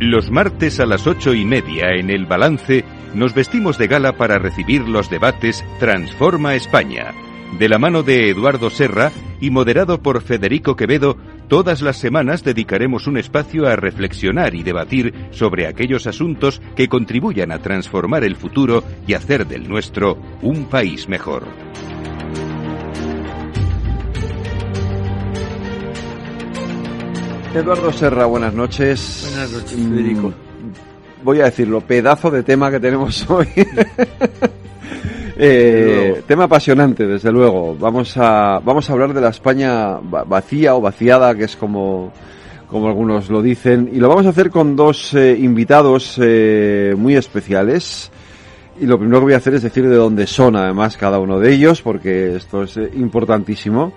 Los martes a las 8:30 en El Balance nos vestimos de gala para recibir los debates Transforma España. De la mano de Eduardo Serra y moderado por Federico Quevedo, todas las semanas dedicaremos un espacio a reflexionar y debatir sobre aquellos asuntos que contribuyan a transformar el futuro y hacer del nuestro un país mejor. Eduardo Serra, buenas noches. Buenas noches, Federico. Voy a decirlo, pedazo de tema que tenemos hoy. Tema apasionante, desde luego. Vamos a hablar de la España vacía o vaciada, que es como algunos lo dicen, y lo vamos a hacer con dos invitados muy especiales. Y lo primero que voy a hacer es decir de dónde son, además, cada uno de ellos, porque esto es importantísimo.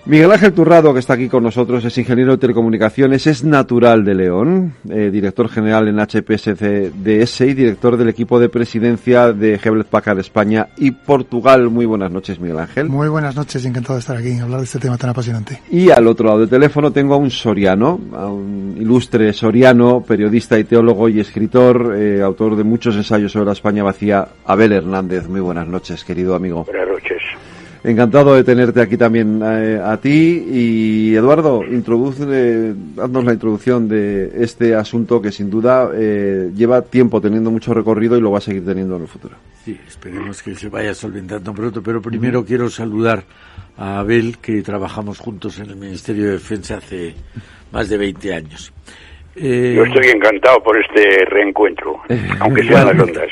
Miguel Ángel Turrado, que está aquí con nosotros, es ingeniero de telecomunicaciones, es natural de León, director general en HPSCDS y director del equipo de presidencia de Hewlett Packard España y Portugal. Muy buenas noches, Miguel Ángel. Muy buenas noches, encantado de estar aquí, hablar de este tema tan apasionante. Y al otro lado del teléfono tengo a un soriano, a un ilustre soriano, periodista y teólogo y escritor, autor de muchos ensayos sobre la España vacía, Abel Hernández. Muy buenas noches, querido amigo. Buenas noches. Encantado de tenerte aquí también a ti. Y Eduardo, haznos la introducción de este asunto que sin duda lleva tiempo teniendo mucho recorrido y lo va a seguir teniendo en el futuro. Sí, esperemos que se vaya solventando pronto, pero primero quiero saludar a Abel, que trabajamos juntos en el Ministerio de Defensa hace más de 20 años. Yo estoy encantado por este reencuentro, aunque sean las ondas.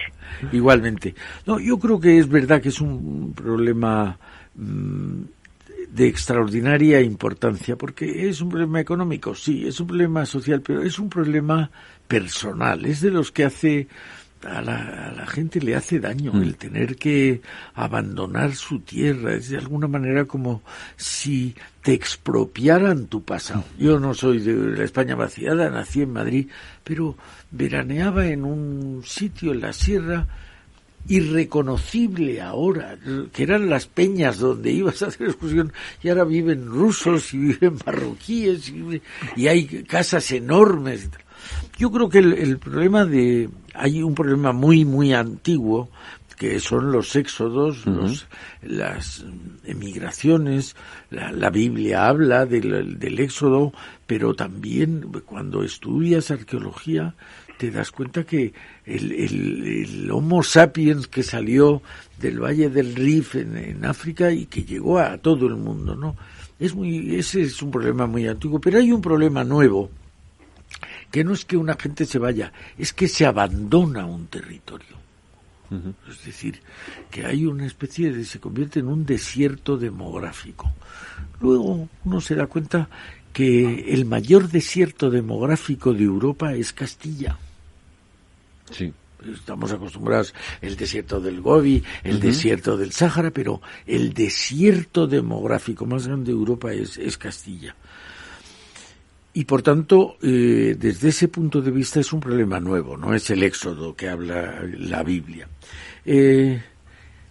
Igualmente. No, yo creo que es verdad que es un problema de extraordinaria importancia, porque es un problema económico, sí, es un problema social, pero es un problema personal, es de los que hace a la gente le hace daño el tener que abandonar su tierra. Es de alguna manera como si te expropiaran tu pasado. Yo no soy de la España vaciada, nací en Madrid, pero veraneaba en un sitio en la sierra irreconocible ahora, que eran las peñas donde ibas a hacer excursión, y ahora viven rusos y viven marroquíes y hay casas enormes. Yo creo que el problema hay un problema muy muy antiguo, que son los éxodos, las emigraciones. La Biblia habla del éxodo, pero también cuando estudias arqueología te das cuenta que el Homo sapiens que salió del Valle del Rif en África y que llegó a todo el mundo, ¿no? Ese es un problema muy antiguo, pero hay un problema nuevo, que no es que una gente se vaya, es que se abandona un territorio. Es decir, que hay una especie se convierte en un desierto demográfico. Luego uno se da cuenta que el mayor desierto demográfico de Europa es Castilla. Sí. Estamos acostumbrados el desierto del Gobi, el desierto del Sáhara, pero el desierto demográfico más grande de Europa es Castilla. Y por tanto, desde ese punto de vista es un problema nuevo, no es el éxodo que habla la Biblia.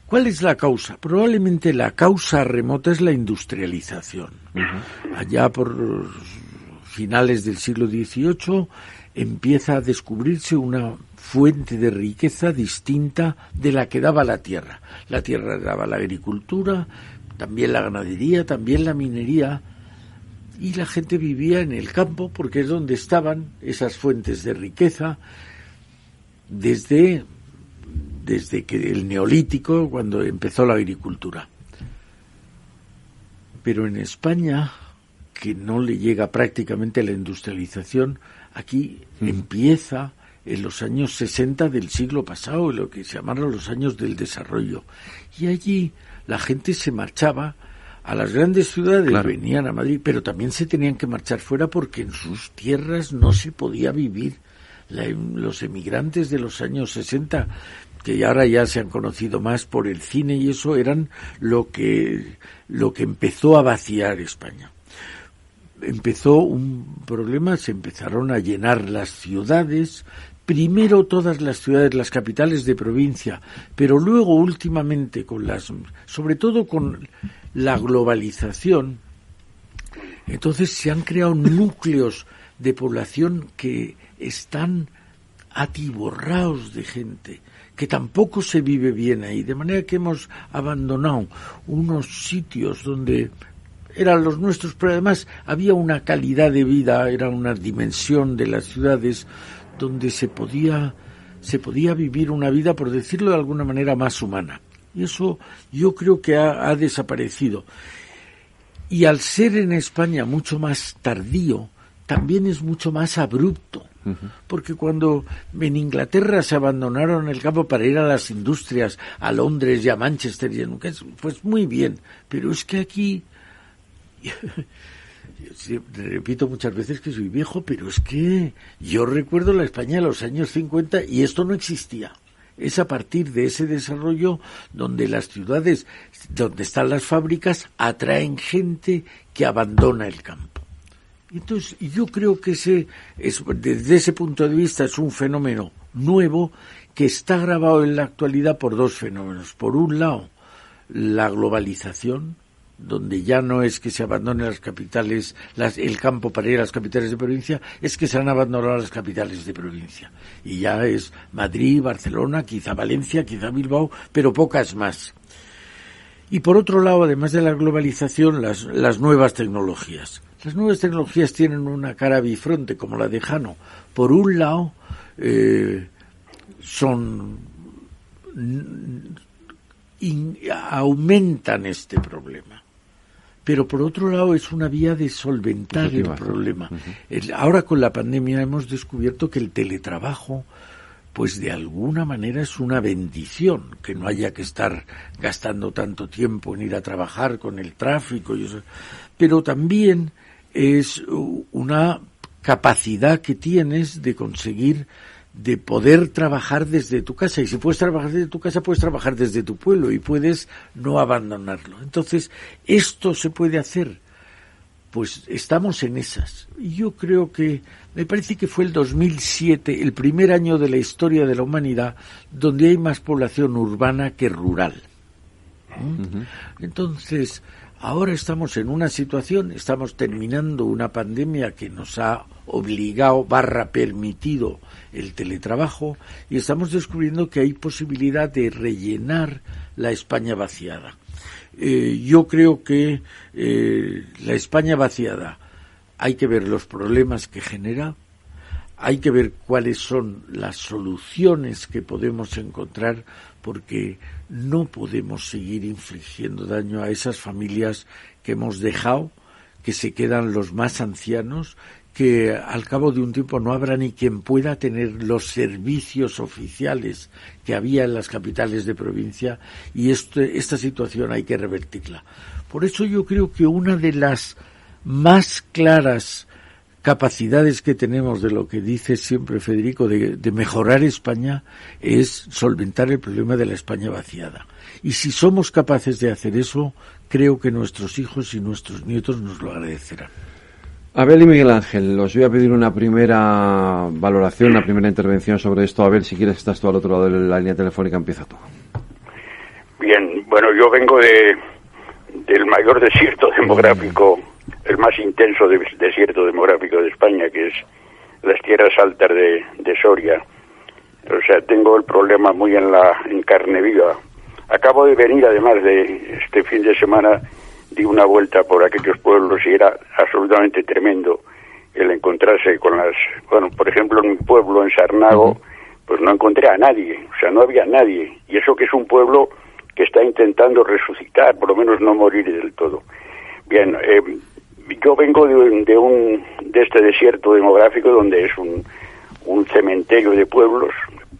¿Cuál es la causa? Probablemente la causa remota es la industrialización. Allá por finales del siglo XVIII empieza a descubrirse una fuente de riqueza distinta de la que daba la tierra. La tierra daba la agricultura, también la ganadería, también la minería, y la gente vivía en el campo porque es donde estaban esas fuentes de riqueza desde que el Neolítico, cuando empezó la agricultura. Pero en España, que no le llega prácticamente la industrialización, aquí empieza en los años 60 del siglo pasado, lo que se llamaron los años del desarrollo. Y allí la gente se marchaba a las grandes ciudades, claro, venían a Madrid, pero también se tenían que marchar fuera porque en sus tierras no se podía vivir. Los emigrantes de los años 60, que ahora ya se han conocido más por el cine y eso, eran lo que empezó a vaciar España. Empezó un problema, se empezaron a llenar las ciudades, primero todas las ciudades, las capitales de provincia, pero luego últimamente sobre todo con la globalización, entonces se han creado núcleos de población que están atiborrados de gente, que tampoco se vive bien ahí, de manera que hemos abandonado unos sitios donde eran los nuestros, pero además había una calidad de vida, era una dimensión de las ciudades donde se podía vivir una vida, por decirlo de alguna manera, más humana. Y eso yo creo que ha desaparecido. Y al ser en España mucho más tardío, también es mucho más abrupto. Porque cuando en Inglaterra se abandonaron el campo para ir a las industrias, a Londres y a Manchester y a Newcastle, pues muy bien, pero es que aquí, repito muchas veces que soy viejo, pero es que yo recuerdo la España de los años 50 y esto no existía. Es a partir de ese desarrollo donde las ciudades, donde están las fábricas, atraen gente que abandona el campo. Entonces, yo creo que desde ese punto de vista es un fenómeno nuevo que está agravado en la actualidad por dos fenómenos. Por un lado, la globalización, donde ya no es que se abandonen las capitales, el campo para ir a las capitales de provincia, es que se han abandonado las capitales de provincia. Y ya es Madrid, Barcelona, quizá Valencia, quizá Bilbao, pero pocas más. Y por otro lado, además de la globalización, las nuevas tecnologías. Las nuevas tecnologías tienen una cara bifronte, como la de Jano. Por un lado, aumentan este problema. Pero por otro lado es una vía de solventar el problema. Ahora con la pandemia hemos descubierto que el teletrabajo, pues de alguna manera es una bendición, que no haya que estar gastando tanto tiempo en ir a trabajar con el tráfico y eso. Pero también es una capacidad que tienes de conseguir, de poder trabajar desde tu casa. Y si puedes trabajar desde tu casa, puedes trabajar desde tu pueblo y puedes no abandonarlo. Entonces, ¿esto se puede hacer? Pues estamos en esas. Y yo creo que, me parece que fue el 2007, el primer año de la historia de la humanidad, donde hay más población urbana que rural. Entonces, ahora estamos en una situación, estamos terminando una pandemia que nos ha obligado, permitido el teletrabajo, y estamos descubriendo que hay posibilidad de rellenar la España vaciada. Yo creo que la España vaciada hay que ver los problemas que genera, hay que ver cuáles son las soluciones que podemos encontrar, porque no podemos seguir infligiendo daño a esas familias que hemos dejado, que se quedan los más ancianos, que al cabo de un tiempo no habrá ni quien pueda tener los servicios oficiales que había en las capitales de provincia, y esta situación hay que revertirla. Por eso yo creo que una de las más claras capacidades que tenemos de lo que dice siempre Federico de mejorar España es solventar el problema de la España vaciada. Y si somos capaces de hacer eso, creo que nuestros hijos y nuestros nietos nos lo agradecerán. Abel y Miguel Ángel, os voy a pedir una primera valoración, una primera intervención sobre esto. Abel, si quieres, estás tú al otro lado de la línea telefónica, empieza tú. Bien, bueno, yo vengo del mayor desierto demográfico, el más intenso desierto demográfico de España, que es las tierras altas de Soria. O sea, tengo el problema muy en carne viva. Acabo de venir, además de este fin de semana, di una vuelta por aquellos pueblos y era absolutamente tremendo el encontrarse con por ejemplo, en mi pueblo, en Sarnago, pues no encontré a nadie, o sea, no había nadie. Y eso que es un pueblo que está intentando resucitar, por lo menos no morir del todo. Bien, yo vengo de este desierto demográfico donde es un cementerio de pueblos,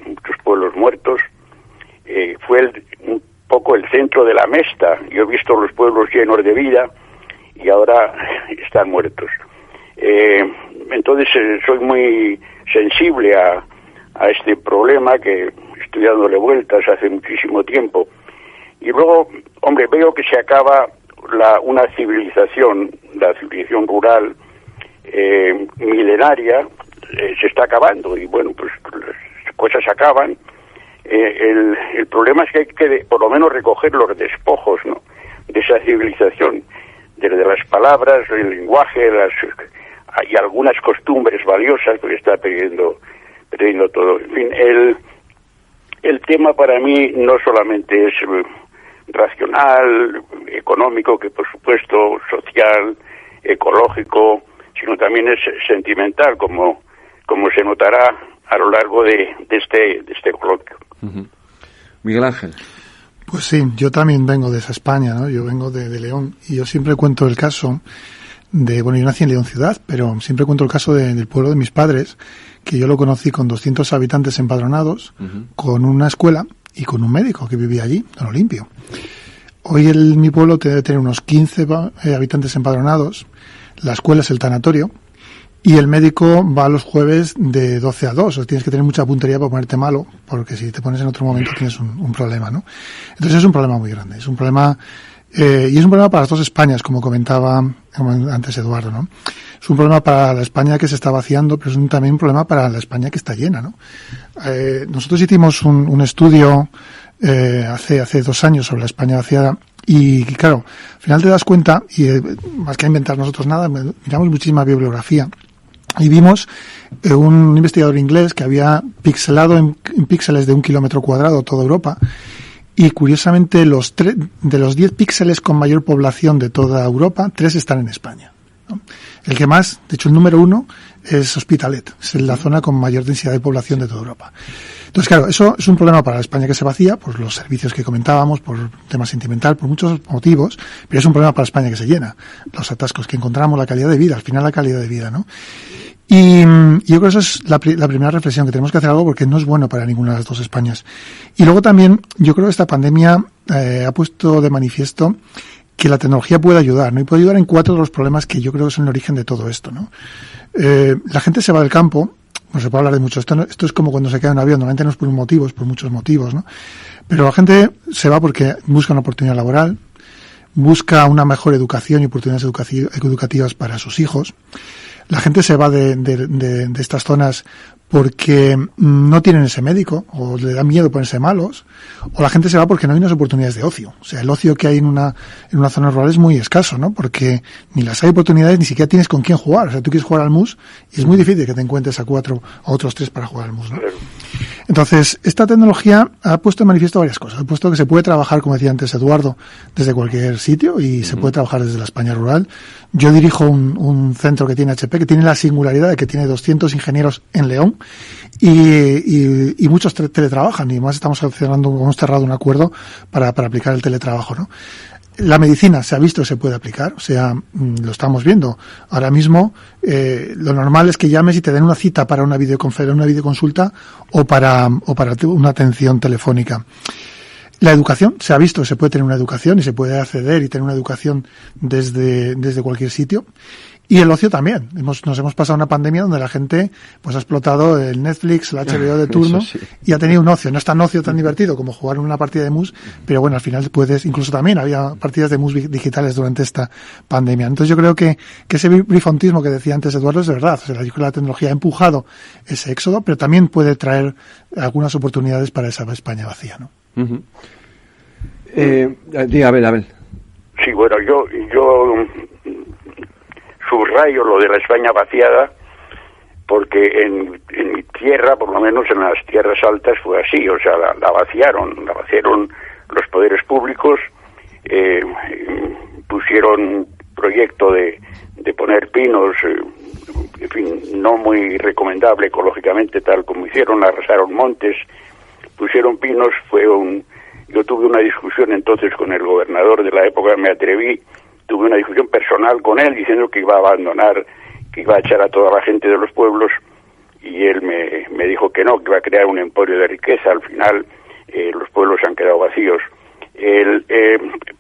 muchos pueblos muertos. Fue un poco el centro de la Mesta. Yo he visto los pueblos llenos de vida y ahora están muertos. Entonces soy muy sensible a este problema, que estoy dándole vueltas hace muchísimo tiempo. Y luego, hombre, veo que se acaba una civilización, la civilización rural milenaria, se está acabando, y bueno, pues las cosas acaban. El problema es que hay que por lo menos recoger los despojos, ¿no?, de esa civilización, desde las palabras, el lenguaje, y algunas costumbres valiosas, porque está perdiendo todo. En fin, el tema para mí no solamente es racional, económico, que por supuesto, social, ecológico, sino también es sentimental, como se notará a lo largo de este coloquio. Uh-huh. Miguel Ángel. Pues sí, yo también vengo de esa España, ¿no? Yo vengo de León, y yo siempre cuento el caso yo nací en León ciudad, pero siempre cuento el caso del pueblo de mis padres, que yo lo conocí con 200 habitantes empadronados, uh-huh, con una escuela y con un médico que vivía allí, don Olimpio. Hoy mi pueblo debe tener unos 15 habitantes empadronados, la escuela es el tanatorio, y el médico va los jueves de 12 a 2, o sea, tienes que tener mucha puntería para ponerte malo, porque si te pones en otro momento tienes un problema, ¿no? Entonces es un problema muy grande, es un problema, y es un problema para las dos Españas, como comentaba antes Eduardo, ¿no? Es un problema para la España que se está vaciando, pero es también un problema para la España que está llena, ¿no? Nosotros hicimos un estudio hace 2 años sobre la España vaciada, y claro, al final te das cuenta, y más que inventar nosotros nada, miramos muchísima bibliografía, y vimos un investigador inglés que había pixelado en píxeles de 1 kilómetro cuadrado toda Europa, y curiosamente de los 10 píxeles con mayor población de toda Europa, 3 están en España, ¿no? El que más, de hecho el número 1, es Hospitalet, es la zona con mayor densidad de población de toda Europa. Entonces, claro, eso es un problema para la España que se vacía, por los servicios que comentábamos, por tema sentimental, por muchos motivos, pero es un problema para la España que se llena. Los atascos que encontramos, la calidad de vida, al final la calidad de vida, ¿no? Y yo creo que esa es la primera reflexión, que tenemos que hacer algo porque no es bueno para ninguna de las dos Españas. Y luego también, yo creo que esta pandemia ha puesto de manifiesto que la tecnología puede ayudar, ¿no? Y puede ayudar en 4 de los problemas que yo creo que son el origen de todo esto, ¿no? La gente se va del campo. Pues se puede hablar de mucho. Esto es como cuando se queda en un avión. Normalmente no es por un motivo, es por muchos motivos, ¿no? Pero la gente se va porque busca una oportunidad laboral, busca una mejor educación y oportunidades educativas para sus hijos. La gente se va de estas zonas porque no tienen ese médico, o le da miedo ponerse malos, o la gente se va porque no hay unas oportunidades de ocio. O sea, el ocio que hay en una zona rural es muy escaso, ¿no? Porque ni las hay oportunidades, ni siquiera tienes con quién jugar. O sea, tú quieres jugar al mus y es muy difícil que te encuentres a 4 o otros 3 para jugar al mus, ¿no? Entonces, esta tecnología ha puesto en manifiesto varias cosas. Ha puesto que se puede trabajar, como decía antes Eduardo, desde cualquier sitio, y se puede trabajar desde la España rural. Yo dirijo un centro que tiene HP, que tiene la singularidad de que tiene 200 ingenieros en León, y muchos teletrabajan, y además hemos cerrado un acuerdo para aplicar el teletrabajo, ¿no? La medicina se ha visto que se puede aplicar, o sea, lo estamos viendo. Ahora mismo, lo normal es que llames y te den una cita para una videoconsulta o para una atención telefónica. La educación, se ha visto que se puede tener una educación y se puede acceder y tener una educación desde cualquier sitio. Y el ocio también. Nos hemos pasado una pandemia donde la gente pues ha explotado el Netflix, el HBO de turno, sí, y ha tenido un ocio. No es tan ocio tan divertido como jugar en una partida de mus, pero bueno, al final incluso también había partidas de mus digitales durante esta pandemia. Entonces yo creo que ese brifontismo que decía antes Eduardo es de verdad. O sea, yo creo que la tecnología ha empujado ese éxodo, pero también puede traer algunas oportunidades para esa España vacía, ¿no? Uh-huh. Diga, Abel. Sí, bueno, yo subrayo lo de la España vaciada porque en mi tierra, por lo menos en las tierras altas, fue así. O sea, la vaciaron los poderes públicos, pusieron un proyecto de poner pinos, en fin, no muy recomendable ecológicamente, tal como hicieron, arrasaron montes, pusieron pinos. Yo tuve una discusión entonces con el gobernador de la época, me atreví, tuve una discusión personal con él diciendo que iba a abandonar, que iba a echar a toda la gente de los pueblos, y él me dijo que no, que iba a crear un emporio de riqueza. Al final los pueblos han quedado vacíos.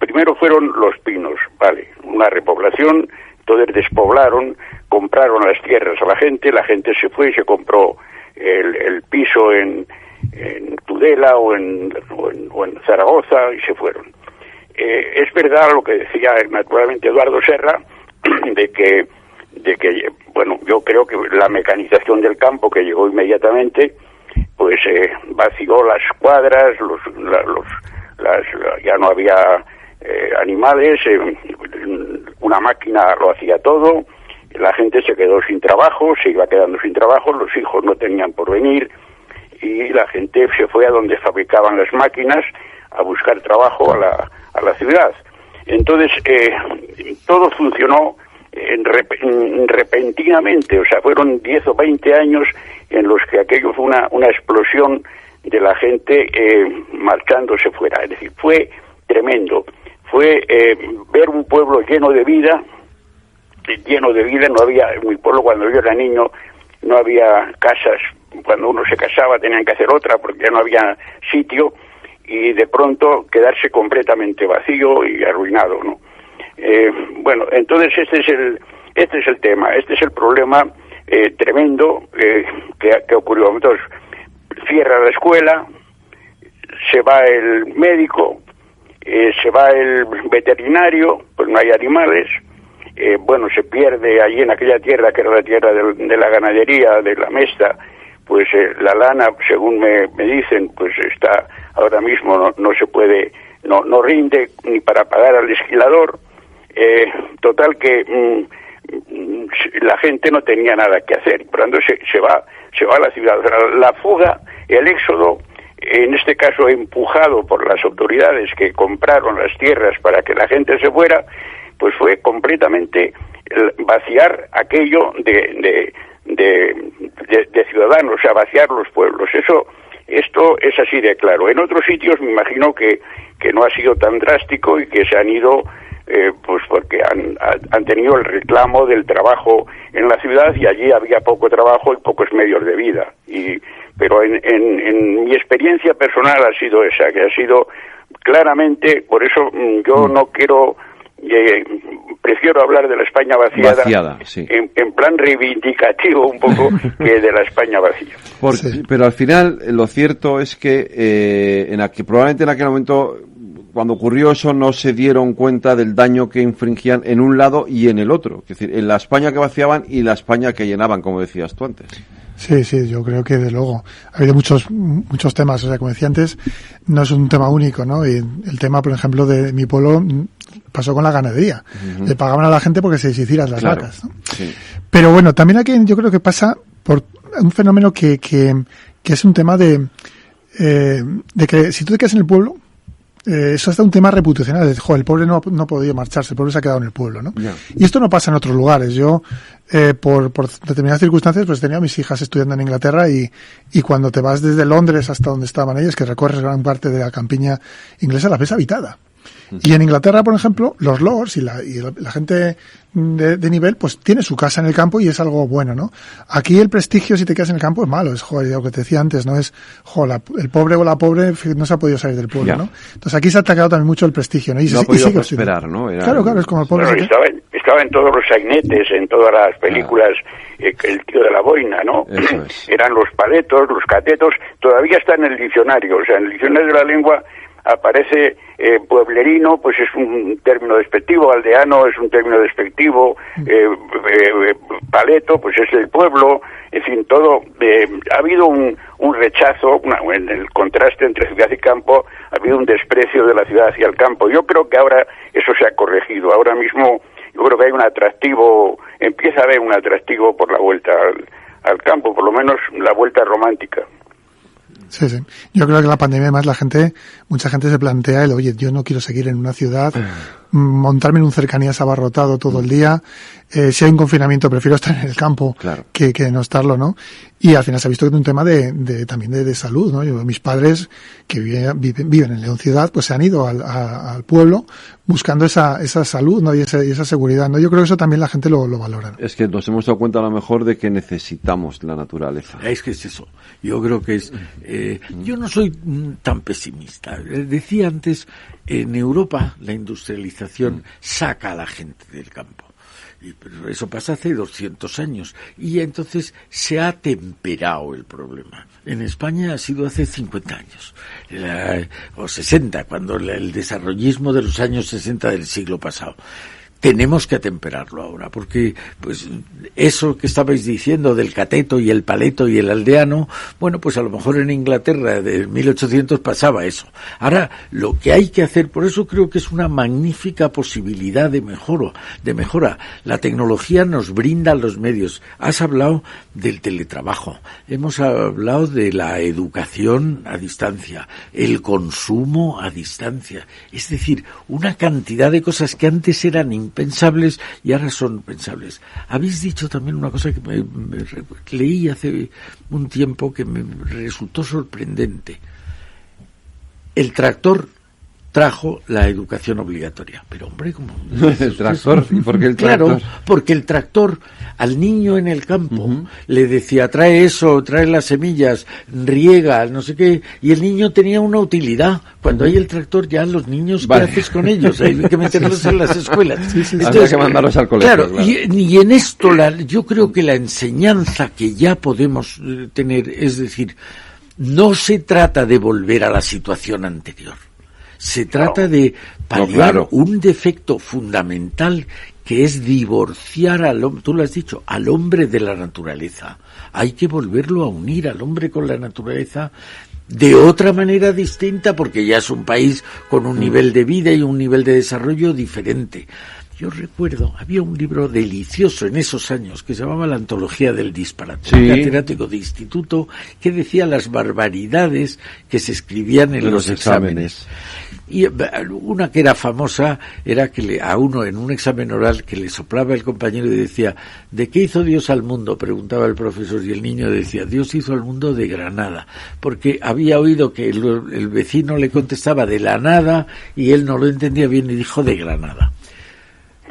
Primero fueron los pinos, vale, una repoblación, entonces despoblaron, compraron las tierras a la gente se fue y se compró el piso en Tudela o en Zaragoza y se fueron. Es verdad lo que decía naturalmente Eduardo Serra, de que bueno, yo creo que la mecanización del campo que llegó inmediatamente pues vació las cuadras, ya no había animales, una máquina lo hacía todo, la gente se quedó sin trabajo, se iba quedando sin trabajo, los hijos no tenían porvenir y la gente se fue a donde fabricaban las máquinas a buscar trabajo a la ciudad. Entonces, todo funcionó repentinamente, o sea, fueron 10 o 20 años en los que aquello fue una explosión de la gente marchándose fuera. Es decir, fue tremendo. Fue ver un pueblo lleno de vida, no había, en mi pueblo cuando yo era niño no había casas, cuando uno se casaba tenían que hacer otra porque ya no había sitio, y de pronto quedarse completamente vacío y arruinado, ¿no? Bueno, entonces este es el tema, este es el problema tremendo que ocurrió. Entonces, cierra la escuela, se va el médico, se va el veterinario, pues no hay animales, bueno, se pierde allí en aquella tierra que era la tierra de la ganadería, de la mesta, pues la lana, según me dicen, pues está ahora mismo no se puede, no rinde ni para pagar al esquilador. Total que la gente no tenía nada que hacer, por lo tanto se va a la ciudad. La fuga, el éxodo, en este caso empujado por las autoridades que compraron las tierras para que la gente se fuera, pues fue completamente vaciar aquello de ciudadanos, o sea, vaciar los pueblos. Esto es así de claro. En otros sitios me imagino que no ha sido tan drástico y que se han ido pues porque han tenido el reclamo del trabajo en la ciudad, y allí había poco trabajo y pocos medios de vida. Pero en mi experiencia personal ha sido esa, que ha sido claramente, por eso yo no quiero, prefiero hablar de la España vaciada sí. en plan reivindicativo un poco que de la España vacía. Sí. Pero al final lo cierto es que probablemente en aquel momento, cuando ocurrió eso, no se dieron cuenta del daño que infringían en un lado y en el otro. Es decir, en la España que vaciaban y la España que llenaban, como decías tú antes. Sí, yo creo que de luego ha habido muchos temas. O sea, como decía antes, no es un tema único, ¿no? Y el tema, por ejemplo, de mi pueblo pasó con la ganadería. Uh-huh. Le pagaban a la gente porque se deshicieran las vacas, ¿no? Sí. Pero bueno, también aquí yo creo que pasa por un fenómeno que es un tema de que si tú te quedas en el pueblo, eso es un tema reputacional. El pobre no ha podido marcharse, el pobre se ha quedado en el pueblo, ¿no? Yeah. Y esto no pasa en otros lugares. Yo, por determinadas circunstancias, pues tenía a mis hijas estudiando en Inglaterra y cuando te vas desde Londres hasta donde estaban ellas, que recorres gran parte de la campiña inglesa, la ves habitada. Y en Inglaterra, por ejemplo, los lords y la gente de nivel, pues tiene su casa en el campo y es algo bueno, ¿no? Aquí el prestigio, si te quedas en el campo, es malo. Es, lo que te decía antes, ¿no? Es, el pobre o la pobre no se ha podido salir del pueblo, ¿no? Entonces aquí se ha atacado también mucho el prestigio, ¿no? No ha podido prosperar, ¿no? Claro, es como el pobre. Bueno, estaba en todos los sainetes, en todas las películas, el tío de la boina, ¿no? Eran los paletos, los catetos, todavía está en el diccionario, o sea, en el diccionario de la lengua aparece pueblerino, pues es un término despectivo, aldeano es un término despectivo, paleto, pues es el pueblo, en fin, todo. Ha habido un rechazo, en el contraste entre ciudad y campo, ha habido un desprecio de la ciudad hacia el campo. Yo creo que ahora eso se ha corregido. Ahora mismo yo creo que hay un atractivo, empieza a haber un atractivo por la vuelta al campo, por lo menos la vuelta romántica. Sí. Yo creo que la pandemia, además, mucha gente se plantea oye, yo no quiero seguir en una ciudad, montarme en un cercanías abarrotado todo el día, si hay un confinamiento prefiero estar en el campo que no estarlo, ¿no? Y al final se ha visto que es un tema también de salud, ¿no? Mis padres, que viven en León ciudad, pues se han ido al pueblo buscando esa salud, ¿no? Y esa seguridad, ¿no? Yo creo que eso también la gente lo valora, ¿no? Es que nos hemos dado cuenta a lo mejor de que necesitamos la naturaleza. Es que es eso. Yo creo que es... yo no soy tan pesimista. Decía antes, en Europa la industrialización saca a la gente del campo. Pero eso pasa hace 200 años y entonces se ha temperado el problema. En España ha sido hace 50 años o 60, cuando el desarrollismo de los años 60 del siglo pasado. tenemos que atemperarlo ahora, porque pues eso que estabais diciendo del cateto y el paleto y el aldeano, bueno, pues a lo mejor en Inglaterra de 1800 pasaba eso. Ahora, lo que hay que hacer, por eso creo que es una magnífica posibilidad de mejora. La tecnología nos brinda los medios. Has hablado del teletrabajo, hemos hablado de la educación a distancia, el consumo a distancia, es decir, una cantidad de cosas que antes eran impensables y ahora son pensables. Habéis dicho también una cosa que me leí hace un tiempo que me resultó sorprendente. El tractor trajo la educación obligatoria. Pero hombre, ¿cómo? ¿El tractor? ¿Y por qué el tractor? Claro, porque el tractor al niño en el campo le decía, trae eso, trae las semillas, riega, no sé qué, y el niño tenía una utilidad. Cuando hay el tractor, ya los niños, ¿qué haces con ellos? Hay que meterlos en las escuelas. Entonces, había que mandarlos al colegio. Claro. Y en esto yo creo que la enseñanza que ya podemos tener, es decir, no se trata de volver a la situación anterior. Se trata de paliar un defecto fundamental que es divorciar al hombre, tú lo has dicho, al hombre de la naturaleza. Hay que volverlo a unir al hombre con la naturaleza de otra manera distinta, porque ya es un país con un nivel de vida y un nivel de desarrollo diferente. Yo recuerdo, había un libro delicioso en esos años que se llamaba La Antología del Disparate, un catedrático de instituto que decía las barbaridades que se escribían en los exámenes. Y una que era famosa era que a uno en un examen oral que le soplaba el compañero y decía, ¿de qué hizo Dios al mundo?, preguntaba el profesor, y el niño decía, Dios hizo al mundo de granada, porque había oído que el vecino le contestaba de la nada y él no lo entendía bien y dijo de Granada.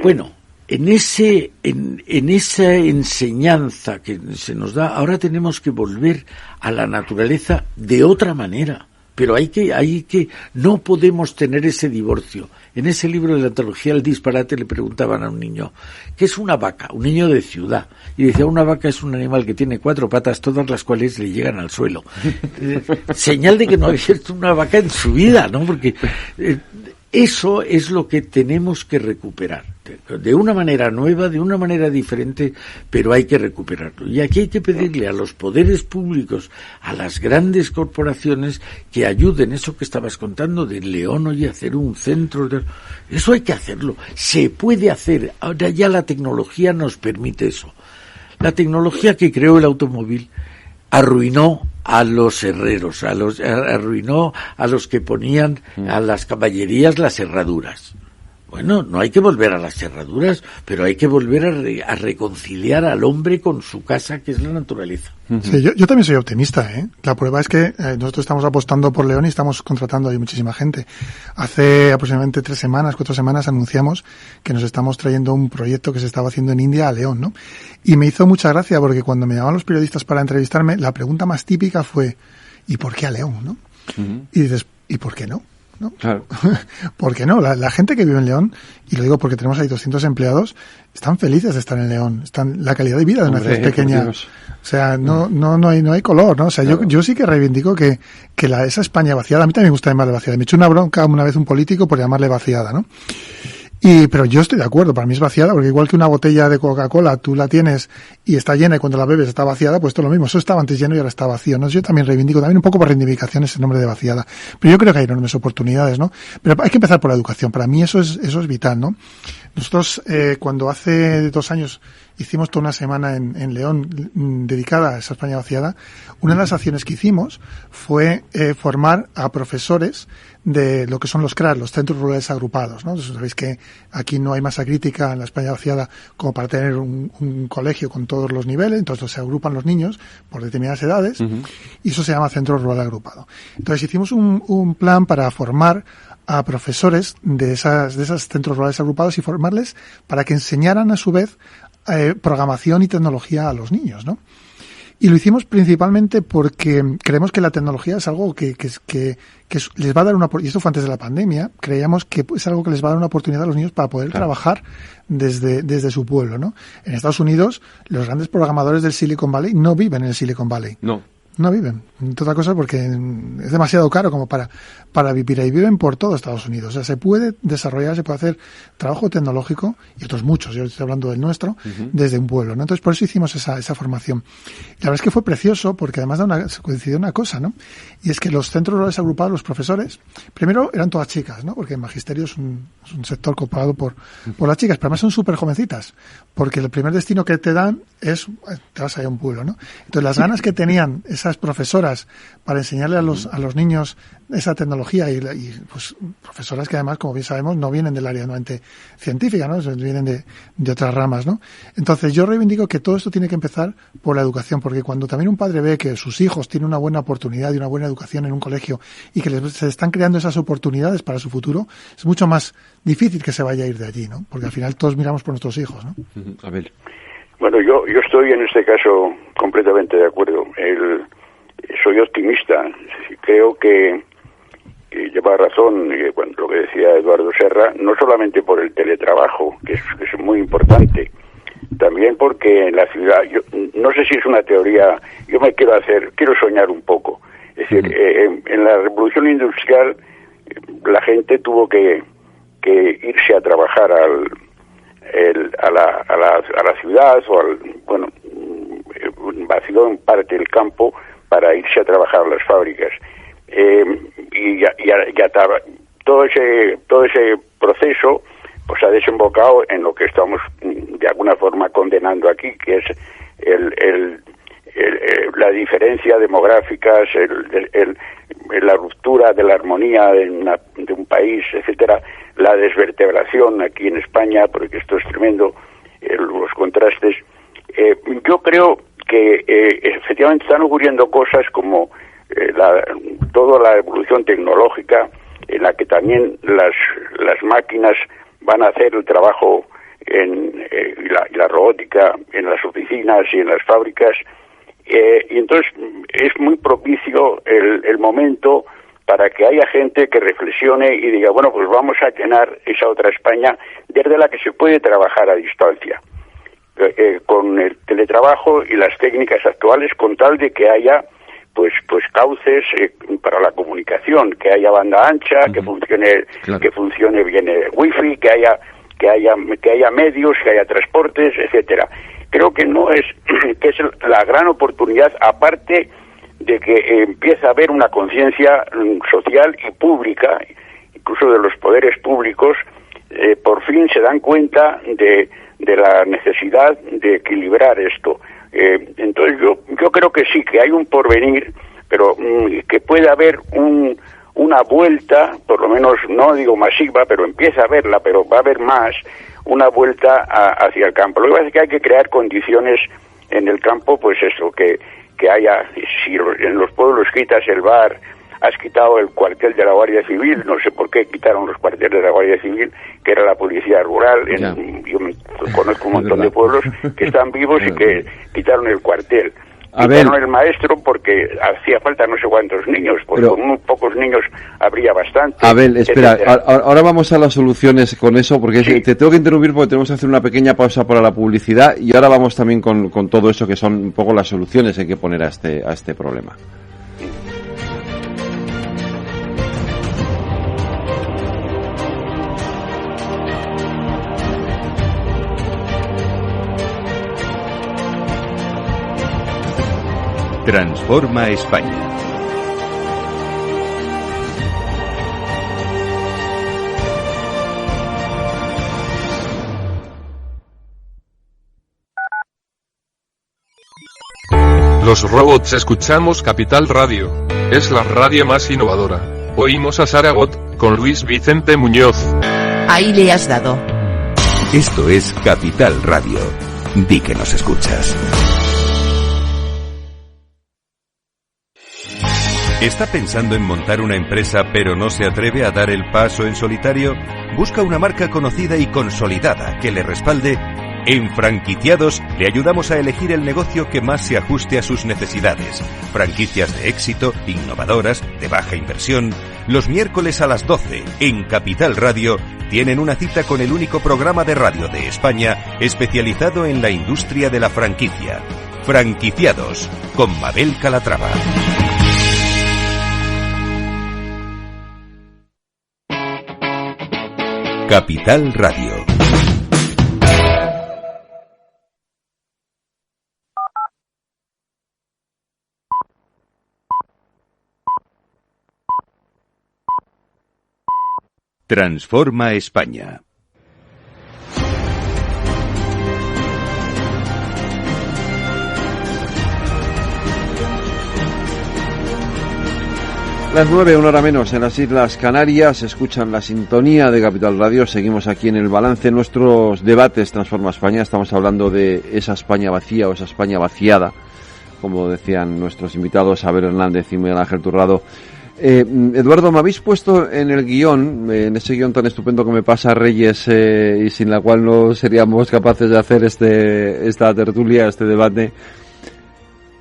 Bueno, en esa enseñanza que se nos da, ahora tenemos que volver a la naturaleza de otra manera, pero hay que no podemos tener ese divorcio. En ese libro de la antología del disparate le preguntaban a un niño, ¿qué es una vaca? Un niño de ciudad. Y decía, una vaca es un animal que tiene 4 patas, todas las cuales le llegan al suelo. Señal de que no había visto una vaca en su vida, ¿no? Porque eso es lo que tenemos que recuperar, de una manera nueva, de una manera diferente, pero hay que recuperarlo. Y aquí hay que pedirle a los poderes públicos, a las grandes corporaciones, que ayuden, eso que estabas contando de León, oye, hacer un centro, eso hay que hacerlo, se puede hacer, ahora ya la tecnología nos permite eso. La tecnología que creó el automóvil arruinó a los herreros, arruinó a los que ponían a las caballerías las herraduras. Bueno, no hay que volver a las herraduras, pero hay que volver a reconciliar al hombre con su casa, que es la naturaleza. Sí, yo también soy optimista, ¿eh? La prueba es que nosotros estamos apostando por León y estamos contratando ahí muchísima gente. Hace aproximadamente 4 semanas anunciamos que nos estamos trayendo un proyecto que se estaba haciendo en India a León, ¿no? Y me hizo mucha gracia porque cuando me llamaban los periodistas para entrevistarme, la pregunta más típica fue, ¿y por qué a León, no? Y dices, ¿y por qué no? ¿No? Claro. ¿Por qué no? La gente que vive en León, y lo digo porque tenemos ahí 200 empleados, están felices de estar en León. La calidad de vida de una ciudad pequeña. O sea, no hay color, ¿no? O sea, claro. yo sí que reivindico que esa España vaciada, a mí también me gusta llamarle vaciada. Me echó una bronca una vez un político por llamarle vaciada, ¿no? Pero yo estoy de acuerdo, para mí es vaciada, porque igual que una botella de Coca-Cola tú la tienes y está llena y cuando la bebes está vaciada, pues esto es lo mismo, eso estaba antes lleno y ahora está vacío, ¿no? Yo también reivindico, también un poco por reivindicación ese nombre de vaciada, pero yo creo que hay enormes oportunidades, ¿no? Pero hay que empezar por la educación, para mí eso es vital, ¿no? Nosotros, cuando hace 2 años hicimos toda una semana en León dedicada a esa España vaciada, una de las acciones que hicimos fue formar a profesores de lo que son los CRAS, los Centros Rurales Agrupados, ¿no? Entonces, sabéis que aquí no hay masa crítica en la España vaciada como para tener un colegio con todos los niveles, entonces se agrupan los niños por determinadas edades, y eso se llama Centro Rural Agrupado. Entonces hicimos un plan para formar a profesores de esas centros rurales agrupados y formarles para que enseñaran a su vez programación y tecnología a los niños, ¿no? Y lo hicimos principalmente porque creemos que la tecnología es algo que les va a dar y esto fue antes de la pandemia, creíamos que es algo que les va a dar una oportunidad a los niños para poder trabajar desde su pueblo, ¿no? En Estados Unidos, los grandes programadores del Silicon Valley no viven en el Silicon Valley. No. No viven. Entre otras cosas porque es demasiado caro como para vivir ahí. Viven por todo Estados Unidos. O sea, se puede desarrollar, se puede hacer trabajo tecnológico, y otros muchos, yo estoy hablando del nuestro, desde un pueblo, ¿no? Entonces, por eso hicimos esa formación. Y la verdad es que fue precioso porque además coincidió una cosa, ¿no? Y es que los centros rurales agrupados, los profesores, primero eran todas chicas, ¿no? Porque el magisterio es un sector copado por las chicas, pero además son súper jovencitas, porque el primer destino que te dan es, te vas a ir a un pueblo, ¿no? Entonces, las ganas que tenían esas profesoras para enseñarle a los niños esa tecnología y pues profesoras que además, como bien sabemos, no vienen del área nuevamente científica, ¿no? Vienen de otras ramas, ¿no? Entonces yo reivindico que todo esto tiene que empezar por la educación, porque cuando también un padre ve que sus hijos tienen una buena oportunidad y una buena educación en un colegio y que se están creando esas oportunidades para su futuro, es mucho más difícil que se vaya a ir de allí, ¿no? Porque al final todos miramos por nuestros hijos, ¿no? A ver. Bueno, yo estoy en este caso completamente de acuerdo. Soy optimista. Creo que lleva razón lo que decía Eduardo Serra, no solamente por el teletrabajo, que es muy importante, también porque en la ciudad, yo no sé si es una teoría, yo quiero soñar un poco. Es decir, en la revolución industrial la gente tuvo que irse a trabajar a la ciudad vació en parte el campo para irse a trabajar a las fábricas. Y ya todo ese proceso pues ha desembocado en lo que estamos de alguna forma condenando aquí, que es la diferencia demográfica, la ruptura de la armonía de un país, etcétera, la desvertebración aquí en España, porque esto es tremendo, los contrastes. Yo creo que efectivamente están ocurriendo cosas como toda la evolución tecnológica, en la que también las máquinas van a hacer el trabajo y la robótica en las oficinas y en las fábricas, y entonces es muy propicio el momento para que haya gente que reflexione y diga, bueno, pues vamos a llenar esa otra España desde la que se puede trabajar a distancia, con el teletrabajo y las técnicas actuales, con tal de que haya pues cauces para la comunicación, que haya banda ancha, que funcione bien el wifi, que haya medios, que haya transportes, etcétera. Creo que es la gran oportunidad, aparte de que empieza a haber una conciencia social y pública, incluso de los poderes públicos, por fin se dan cuenta de la necesidad de equilibrar esto. Entonces yo creo que sí, que hay un porvenir, pero que puede haber una vuelta, por lo menos no digo masiva, pero empieza a haberla, pero va a haber más, una vuelta hacia el campo. Lo que pasa es que hay que crear condiciones en el campo, pues eso, que haya, si en los pueblos quitas el bar, has quitado el cuartel de la Guardia Civil, no sé por qué quitaron los cuarteles de la Guardia Civil, que era la policía rural, yo conozco un montón de pueblos que están vivos y que quitaron el cuartel. Quitaron el maestro porque hacía falta no sé cuántos niños, pues con muy pocos niños habría bastante. Abel, espera, ahora vamos a las soluciones con eso, porque sí. Te tengo que interrumpir porque tenemos que hacer una pequeña pausa para la publicidad y ahora vamos también con todo eso que son un poco las soluciones que hay que poner a este problema. Transforma España. Los robots escuchamos Capital Radio. Es la radio más innovadora. Oímos a Saragot, con Luis Vicente Muñoz. Ahí le has dado. Esto es Capital Radio. Di que nos escuchas. ¿Está pensando en montar una empresa pero no se atreve a dar el paso en solitario? ¿Busca una marca conocida y consolidada que le respalde? En Franquiciados le ayudamos a elegir el negocio que más se ajuste a sus necesidades. Franquicias de éxito, innovadoras, de baja inversión. Los miércoles a las 12 en Capital Radio tienen una cita con el único programa de radio de España especializado en la industria de la franquicia. Franquiciados, con Mabel Calatrava. Capital Radio. Transforma España. Las 9, una hora menos, en las Islas Canarias, escuchan la sintonía de Capital Radio. Seguimos aquí en el balance, nuestros debates Transforma España. Estamos hablando de esa España vacía o esa España vaciada, como decían nuestros invitados, Abel Hernández y Miguel Ángel Turrado. Eduardo, me habéis puesto en el guión, en ese guión tan estupendo que me pasa Reyes, y sin la cual no seríamos capaces de hacer esta tertulia, este debate.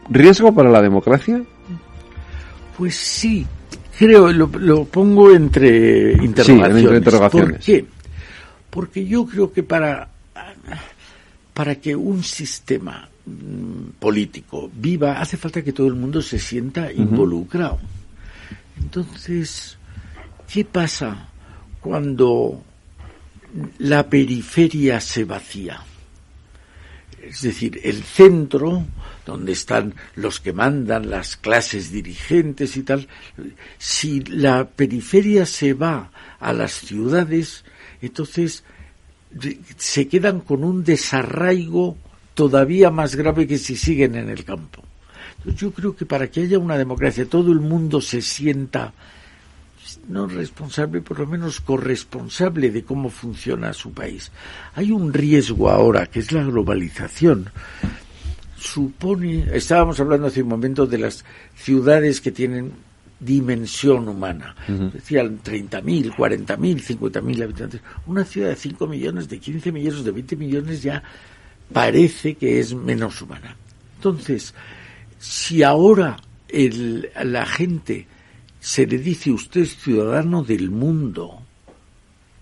¿Riesgo para la democracia? Pues sí. Creo, lo pongo entre interrogaciones. Sí, entre interrogaciones. ¿Por qué? Porque yo creo que para que un sistema político viva, hace falta que todo el mundo se sienta involucrado. Entonces, ¿qué pasa cuando la periferia se vacía? Es decir, el centro, donde están los que mandan, las clases dirigentes y tal, si la periferia se va a las ciudades, entonces se quedan con un desarraigo todavía más grave que si siguen en el campo. Entonces yo creo que para que haya una democracia, todo el mundo se sienta no responsable, por lo menos corresponsable de cómo funciona su país. Hay un riesgo ahora, que es la globalización. Estábamos hablando hace un momento de las ciudades que tienen dimensión humana. Decían 30.000, 40.000, 50.000 habitantes. Una ciudad de 5 millones, de 15 millones, de 20 millones ya parece que es menos humana. Entonces, si ahora la gente se le dice, usted es ciudadano del mundo,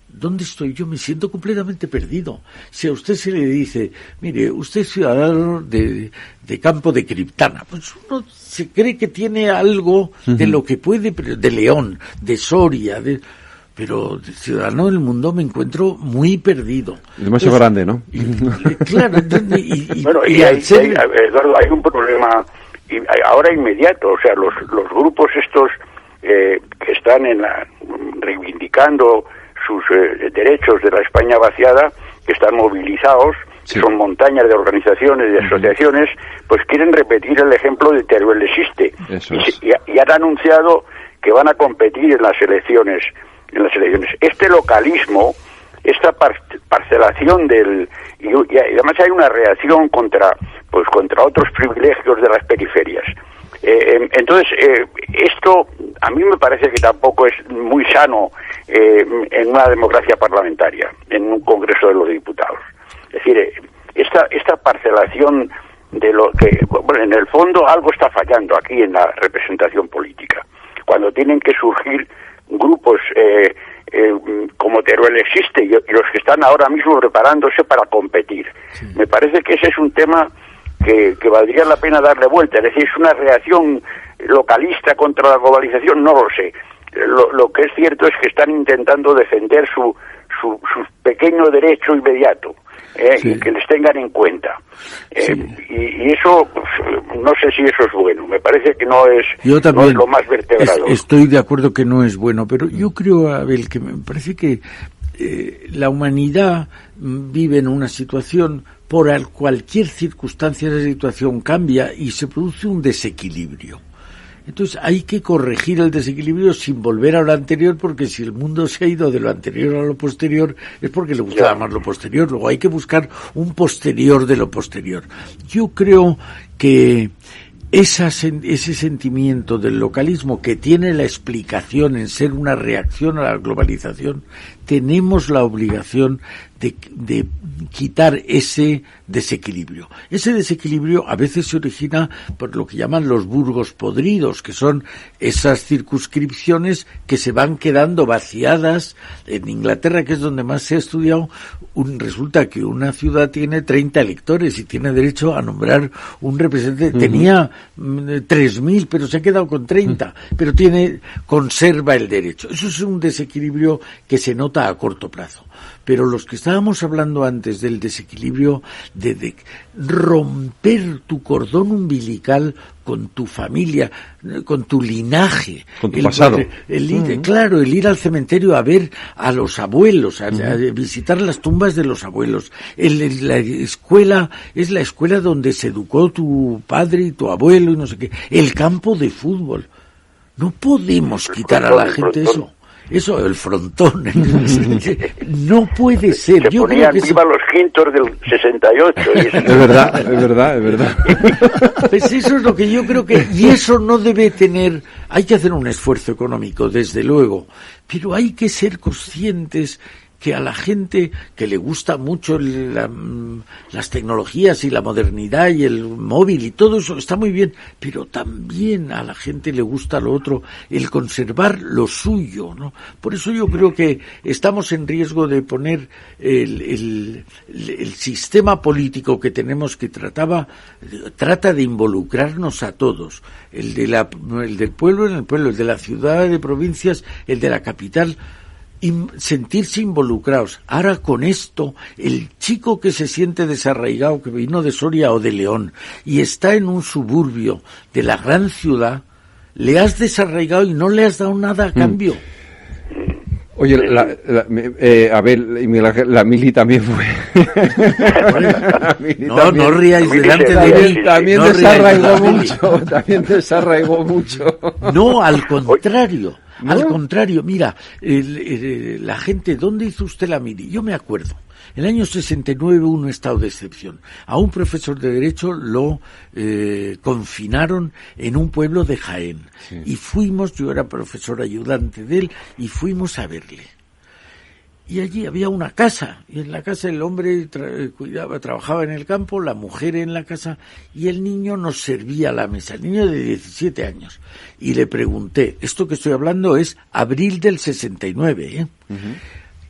¿dónde estoy yo? Me siento completamente perdido. Si a usted se le dice, mire, usted es ciudadano de Campo de Criptana, pues uno se cree que tiene algo de lo que puede, de León, de Soria, pero de ciudadano del mundo me encuentro muy perdido. Es demasiado grande, ¿no? Claro, bueno, Eduardo, hay un problema ahora inmediato, o sea, los grupos estos que están reivindicando sus derechos de la España vaciada, que están movilizados, que son montañas de organizaciones, de asociaciones, pues quieren repetir el ejemplo de Teruel existe. Y han anunciado que van a competir en las elecciones. Este localismo, esta parcelación y además hay una reacción contra otros privilegios de las periferias. Entonces, esto a mí me parece que tampoco es muy sano en una democracia parlamentaria, en un Congreso de los Diputados. Es decir, esta parcelación de lo que, bueno, en el fondo algo está fallando aquí en la representación política. Cuando tienen que surgir grupos como Teruel existe y los que están ahora mismo preparándose para competir. Sí. Me parece que ese es un tema que valdría la pena darle vuelta. Es decir, es una reacción localista contra la globalización, no lo sé. Lo que es cierto es que están intentando defender su pequeño derecho inmediato, sí, y que les tengan en cuenta. Sí. Y eso, pues, no sé si eso es bueno. Me parece que no es lo más vertebrado. Estoy de acuerdo que no es bueno, pero yo creo, Abel, que me parece que la humanidad vive en una situación, por cualquier circunstancia esa situación cambia y se produce un desequilibrio. Entonces hay que corregir el desequilibrio sin volver a lo anterior, porque si el mundo se ha ido de lo anterior a lo posterior es porque le gustaba más lo posterior. Luego hay que buscar un posterior de lo posterior. Yo creo que ese sentimiento del localismo, que tiene la explicación en ser una reacción a la globalización, tenemos la obligación de quitar ese desequilibrio. Ese desequilibrio a veces se origina por lo que llaman los burgos podridos, que son esas circunscripciones que se van quedando vaciadas. En Inglaterra, que es donde más se ha estudiado, resulta que una ciudad tiene 30 electores y tiene derecho a nombrar un representante. Tenía 3.000, pero se ha quedado con 30, pero conserva el derecho. Eso es un desequilibrio que se nota a corto plazo. Pero los que estábamos hablando antes del desequilibrio de romper tu cordón umbilical con tu familia, con tu linaje, con tu pasado. Claro, el ir al cementerio a ver a los abuelos, a visitar las tumbas de los abuelos. La escuela es la escuela donde se educó tu padre y tu abuelo y no sé qué. El campo de fútbol. No podemos quitar a la gente eso. Eso, el frontón. No puede ser. Se ponían viva los quintos del 68. Es verdad. Pues eso es lo que yo creo que... Y eso no debe tener... Hay que hacer un esfuerzo económico, desde luego, pero hay que ser conscientes que a la gente que le gusta mucho las tecnologías y la modernidad y el móvil y todo eso está muy bien, pero también a la gente le gusta lo otro, el conservar lo suyo, ¿no? Por eso yo creo que estamos en riesgo de poner el sistema político que tenemos, que trata de involucrarnos a todos, el del pueblo en el pueblo, el de la ciudad, de provincias, el de la capital, sentirse involucrados. Ahora con esto, el chico que se siente desarraigado, que vino de Soria o de León y está en un suburbio de la gran ciudad, le has desarraigado y no le has dado nada a cambio. Oye, a ver, la Mili también fue. No ríais delante de mí. También desarraigó mucho. No, al contrario. ¿No? Al contrario, mira, la gente, ¿dónde hizo usted la Mili? Yo me acuerdo. En el año 69 hubo un estado de excepción. A un profesor de Derecho lo confinaron en un pueblo de Jaén. Sí. Y yo era profesor ayudante de él, y fuimos a verle. Y allí había una casa, y en la casa el hombre trabajaba en el campo, la mujer en la casa, y el niño nos servía a la mesa, el niño de 17 años. Y le pregunté, esto que estoy hablando es abril del 69, ¿eh? Uh-huh.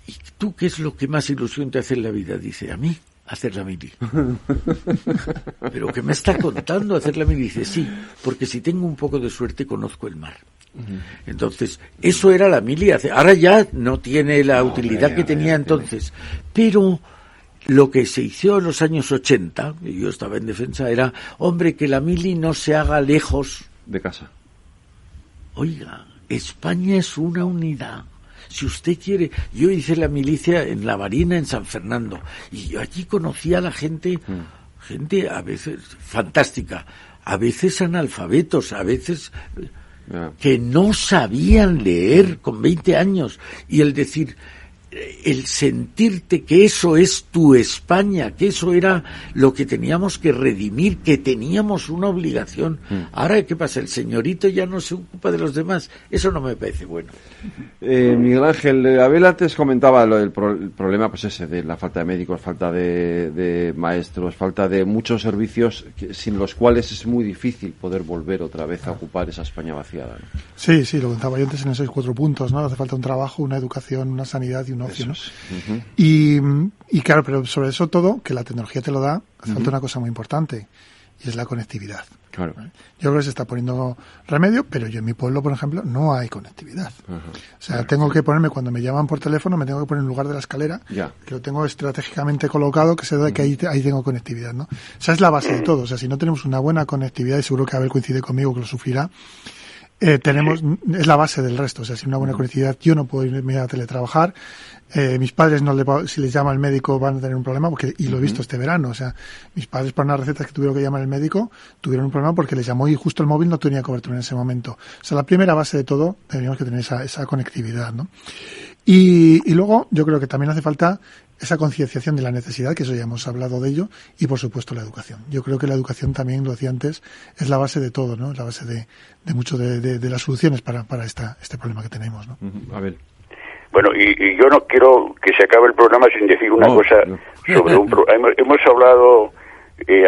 ¿Y tú qué es lo que más ilusión te hace en la vida? Dice, a mí, hacer la Mili. ¿Pero qué me está contando hacer la Mili? Dice, sí, porque si tengo un poco de suerte conozco el mar. Entonces, eso era la Mili. Ahora ya no tiene la utilidad que tenía entonces. Pero lo que se hizo en los años 80, y yo estaba en defensa, era, hombre, que la Mili no se haga lejos de casa. Oiga, España es una unidad. Si usted quiere, yo hice la milicia en La Marina, en San Fernando, y yo allí conocí a la gente a veces fantástica, a veces analfabetos, a veces que no sabían leer con 20 años, y el decir, el sentirte que eso es tu España, que eso era lo que teníamos que redimir, que teníamos una obligación. Ahora, ¿qué pasa? El señorito ya no se ocupa de los demás. Eso no me parece bueno. Miguel Ángel, Abel antes comentaba el problema, pues ese, de la falta de médicos, falta de maestros, falta de muchos servicios sin los cuales es muy difícil poder volver otra vez a ocupar esa España vaciada, ¿no? Sí, lo contaba yo antes en esos 4 puntos, ¿no? Hace falta un trabajo, una educación, una sanidad y un ocio, ¿no? Uh-huh. Y claro, pero sobre eso todo, que la tecnología te lo da, hace falta una cosa muy importante, y es la conectividad. Claro. Yo creo que se está poniendo remedio, pero yo en mi pueblo, por ejemplo, no hay conectividad. Uh-huh. O sea, tengo que ponerme, cuando me llaman por teléfono, me tengo que poner en lugar de la escalera, que lo tengo estratégicamente colocado, que sé que ahí tengo conectividad, ¿no? O sea, es la base de todo. O sea, si no tenemos una buena conectividad, y seguro que Abel coincide conmigo que lo sufrirá, es la base del resto. O sea, sin una buena conectividad yo no puedo irme a teletrabajar. Mis padres si les llama el médico van a tener un problema, y lo he visto este verano. O sea, mis padres, para unas recetas que tuvieron que llamar al médico, tuvieron un problema porque les llamó y justo el móvil no tenía cobertura en ese momento. O sea, la primera base de todo, deberíamos que tener esa conectividad, ¿no? Y luego yo creo que también hace falta esa concienciación de la necesidad, que eso ya hemos hablado de ello, y por supuesto la educación. Yo creo que la educación también, lo decía antes, es la base de todo, ¿no? La base de mucho de las soluciones para este problema que tenemos, ¿no? A ver. Bueno, y yo no quiero que se acabe el programa sin decir una cosa sobre hemos hablado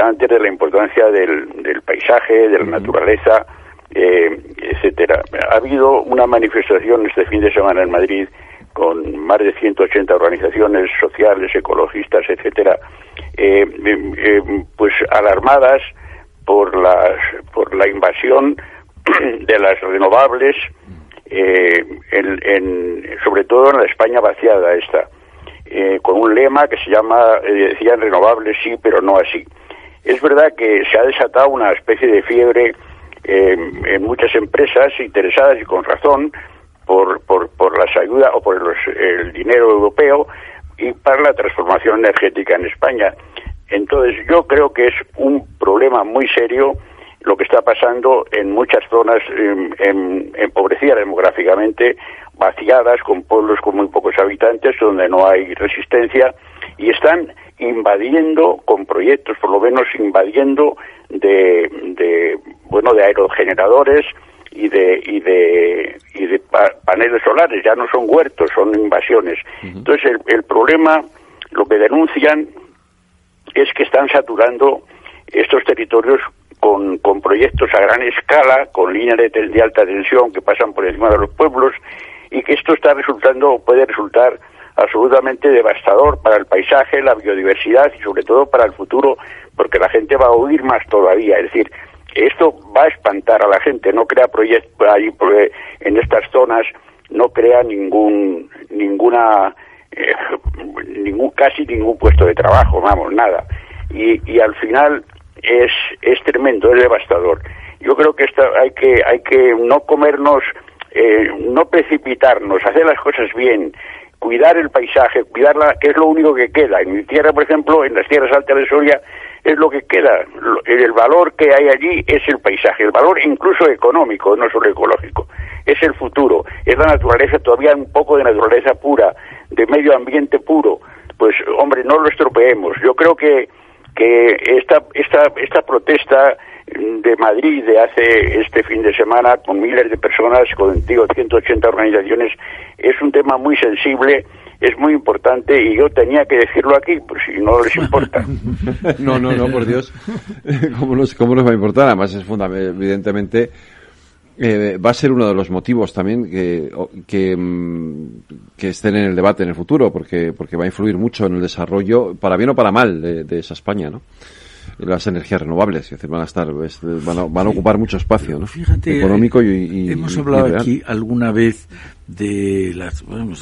antes de la importancia del paisaje, de la naturaleza, etcétera. Ha habido una manifestación este fin de semana en Madrid con más de 180 organizaciones sociales, ecologistas, etcétera, pues alarmadas por la invasión de las renovables, sobre todo en la España vaciada esta, con un lema que se llama, decían renovables sí, pero no así. Es verdad que se ha desatado una especie de fiebre en muchas empresas interesadas, y con razón, por las ayudas o por el dinero europeo y para la transformación energética en España. Entonces yo creo que es un problema muy serio lo que está pasando en muchas zonas empobrecidas demográficamente, vaciadas, con pueblos con muy pocos habitantes, donde no hay resistencia, y están invadiendo con proyectos, por lo menos invadiendo de aerogeneradores y de paneles solares. Ya no son huertos, son invasiones. Entonces el problema, lo que denuncian, es que están saturando estos territorios con proyectos a gran escala, con líneas de alta tensión que pasan por encima de los pueblos, y que esto puede resultar absolutamente devastador para el paisaje, la biodiversidad y sobre todo para el futuro, porque la gente va a huir más todavía. Es decir, esto va a espantar a la gente, no crea proyectos ahí en estas zonas, no crea casi ningún puesto de trabajo, vamos, nada. Y al final es tremendo, es devastador. Yo creo que hay que no comernos, no precipitarnos, hacer las cosas bien, cuidar el paisaje, cuidarla, que es lo único que queda. En mi tierra, por ejemplo, en las tierras altas de Soria, es lo que queda. El valor que hay allí es el paisaje, el valor incluso económico, no solo ecológico. Es el futuro, es la naturaleza, todavía un poco de naturaleza pura, de medio ambiente puro. Pues, hombre, no lo estropeemos. Yo creo que esta protesta de Madrid de hace este fin de semana, con miles de personas, con 180 organizaciones, es un tema muy sensible, es muy importante, y yo tenía que decirlo aquí, pues si no les importa. No, por Dios. ¿Cómo nos va a importar? Además es fundamental, evidentemente, va a ser uno de los motivos también que estén en el debate en el futuro, porque va a influir mucho en el desarrollo, para bien o para mal, de esa España, ¿no? Las energías renovables, es decir, van a ocupar mucho espacio, ¿no? Fíjate, económico y hemos hablado aquí alguna vez de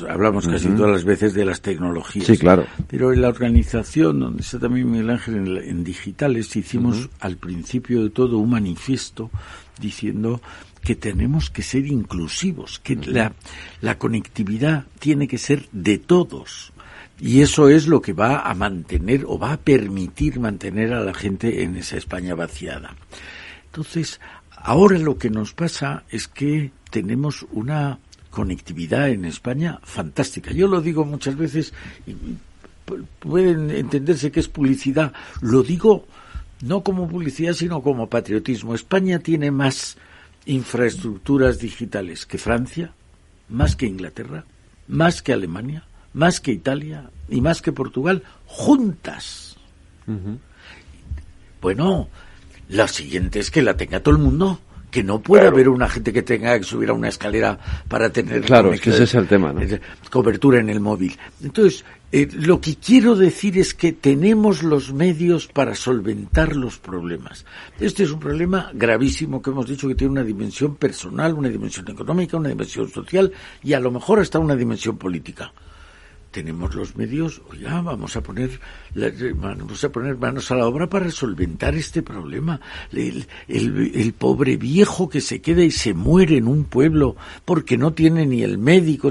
hablamos casi todas las veces de las tecnologías. Sí, claro. Pero en la organización donde está también Miguel Ángel, en Digitales, hicimos al principio de todo un manifiesto diciendo que tenemos que ser inclusivos, que la conectividad tiene que ser de todos. Y eso es lo que va a mantener o va a permitir mantener a la gente en esa España vaciada. Entonces, ahora lo que nos pasa es que tenemos una conectividad en España fantástica. Yo lo digo muchas veces, y pueden entenderse que es publicidad. Lo digo no como publicidad, sino como patriotismo. España tiene más infraestructuras digitales que Francia, más que Inglaterra, más que Alemania, más que Italia y más que Portugal, juntas. Bueno, la siguiente es que la tenga todo el mundo, que no puede haber una gente que tenga que subir a una escalera para tener es que ese es el tema, ¿no? Cobertura en el móvil. Entonces, lo que quiero decir es que tenemos los medios para solventar los problemas. Este es un problema gravísimo que hemos dicho que tiene una dimensión personal, una dimensión económica, una dimensión social y a lo mejor hasta una dimensión política. Tenemos los medios, vamos a poner manos a la obra para solventar este problema. El pobre viejo que se queda y se muere en un pueblo porque no tiene ni el médico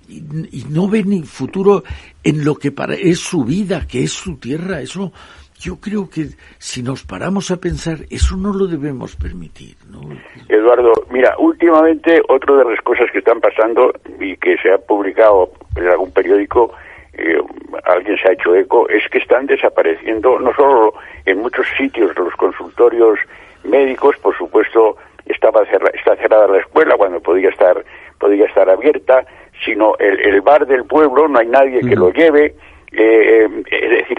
y no ve ni futuro en lo que es su vida, que es su tierra. Eso, yo creo que si nos paramos a pensar, eso no lo debemos permitir, ¿no? Eduardo, mira, últimamente otra de las cosas que están pasando y que se ha publicado en algún periódico, alguien se ha hecho eco, es que están desapareciendo, no solo en muchos sitios los consultorios médicos, por supuesto está cerrada la escuela cuando podía estar abierta, sino el bar del pueblo, no hay nadie que lo lleve, es decir,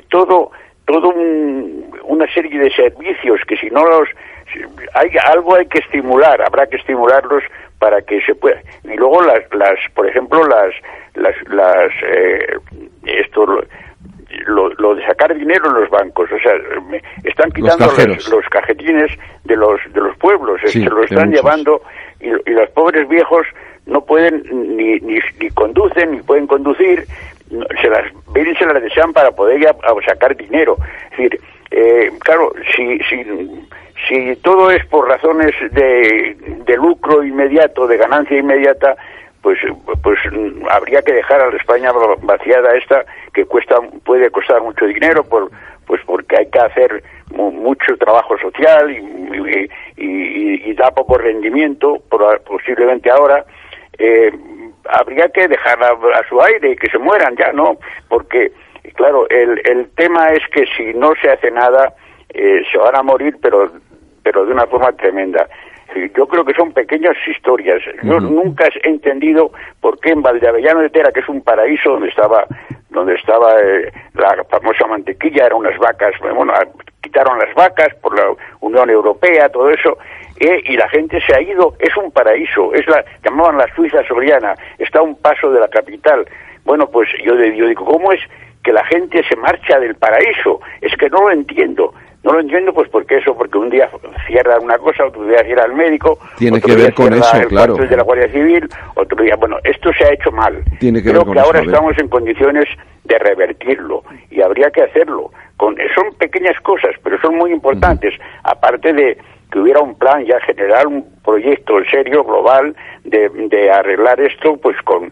una serie de servicios que si no hay que estimular, habrá que estimularlos para que se pueda. Y luego por ejemplo, lo de sacar dinero en los bancos, o sea, están quitando los cajetines de los pueblos, se los están llevando, y los pobres viejos no pueden ni conducen ni pueden conducir, se las desean para poder ya sacar dinero. Es decir, claro, si todo es por razones de lucro inmediato, de ganancia inmediata, pues habría que dejar a la España vaciada esta, que puede costar mucho dinero, porque hay que hacer mucho trabajo social y da poco rendimiento, posiblemente ahora. Habría que dejarla a su aire y que se mueran ya, ¿no? Porque, claro, el tema es que si no se hace nada, se van a morir, pero de una forma tremenda. Yo creo que son pequeñas historias. Yo nunca he entendido por qué en Valdeavellano de Tera, que es un paraíso donde estaba la famosa mantequilla, eran unas vacas, bueno, quitaron las vacas por la Unión Europea, todo eso, y la gente se ha ido. Es un paraíso, llamaban la Suiza soriana, está a un paso de la capital. Bueno, pues yo digo, ¿cómo es que la gente se marcha del paraíso? Es que no lo entiendo. No lo entiendo, pues porque un día cierra una cosa, otro día cierra el médico, tiene que ver con eso, claro. De la Guardia Civil, otro día, bueno, esto se ha hecho mal. Creo que ahora estamos en condiciones de revertirlo y habría que hacerlo. Son pequeñas cosas, pero son muy importantes. Aparte de que hubiera un plan ya general, un proyecto serio, global, de arreglar esto, pues con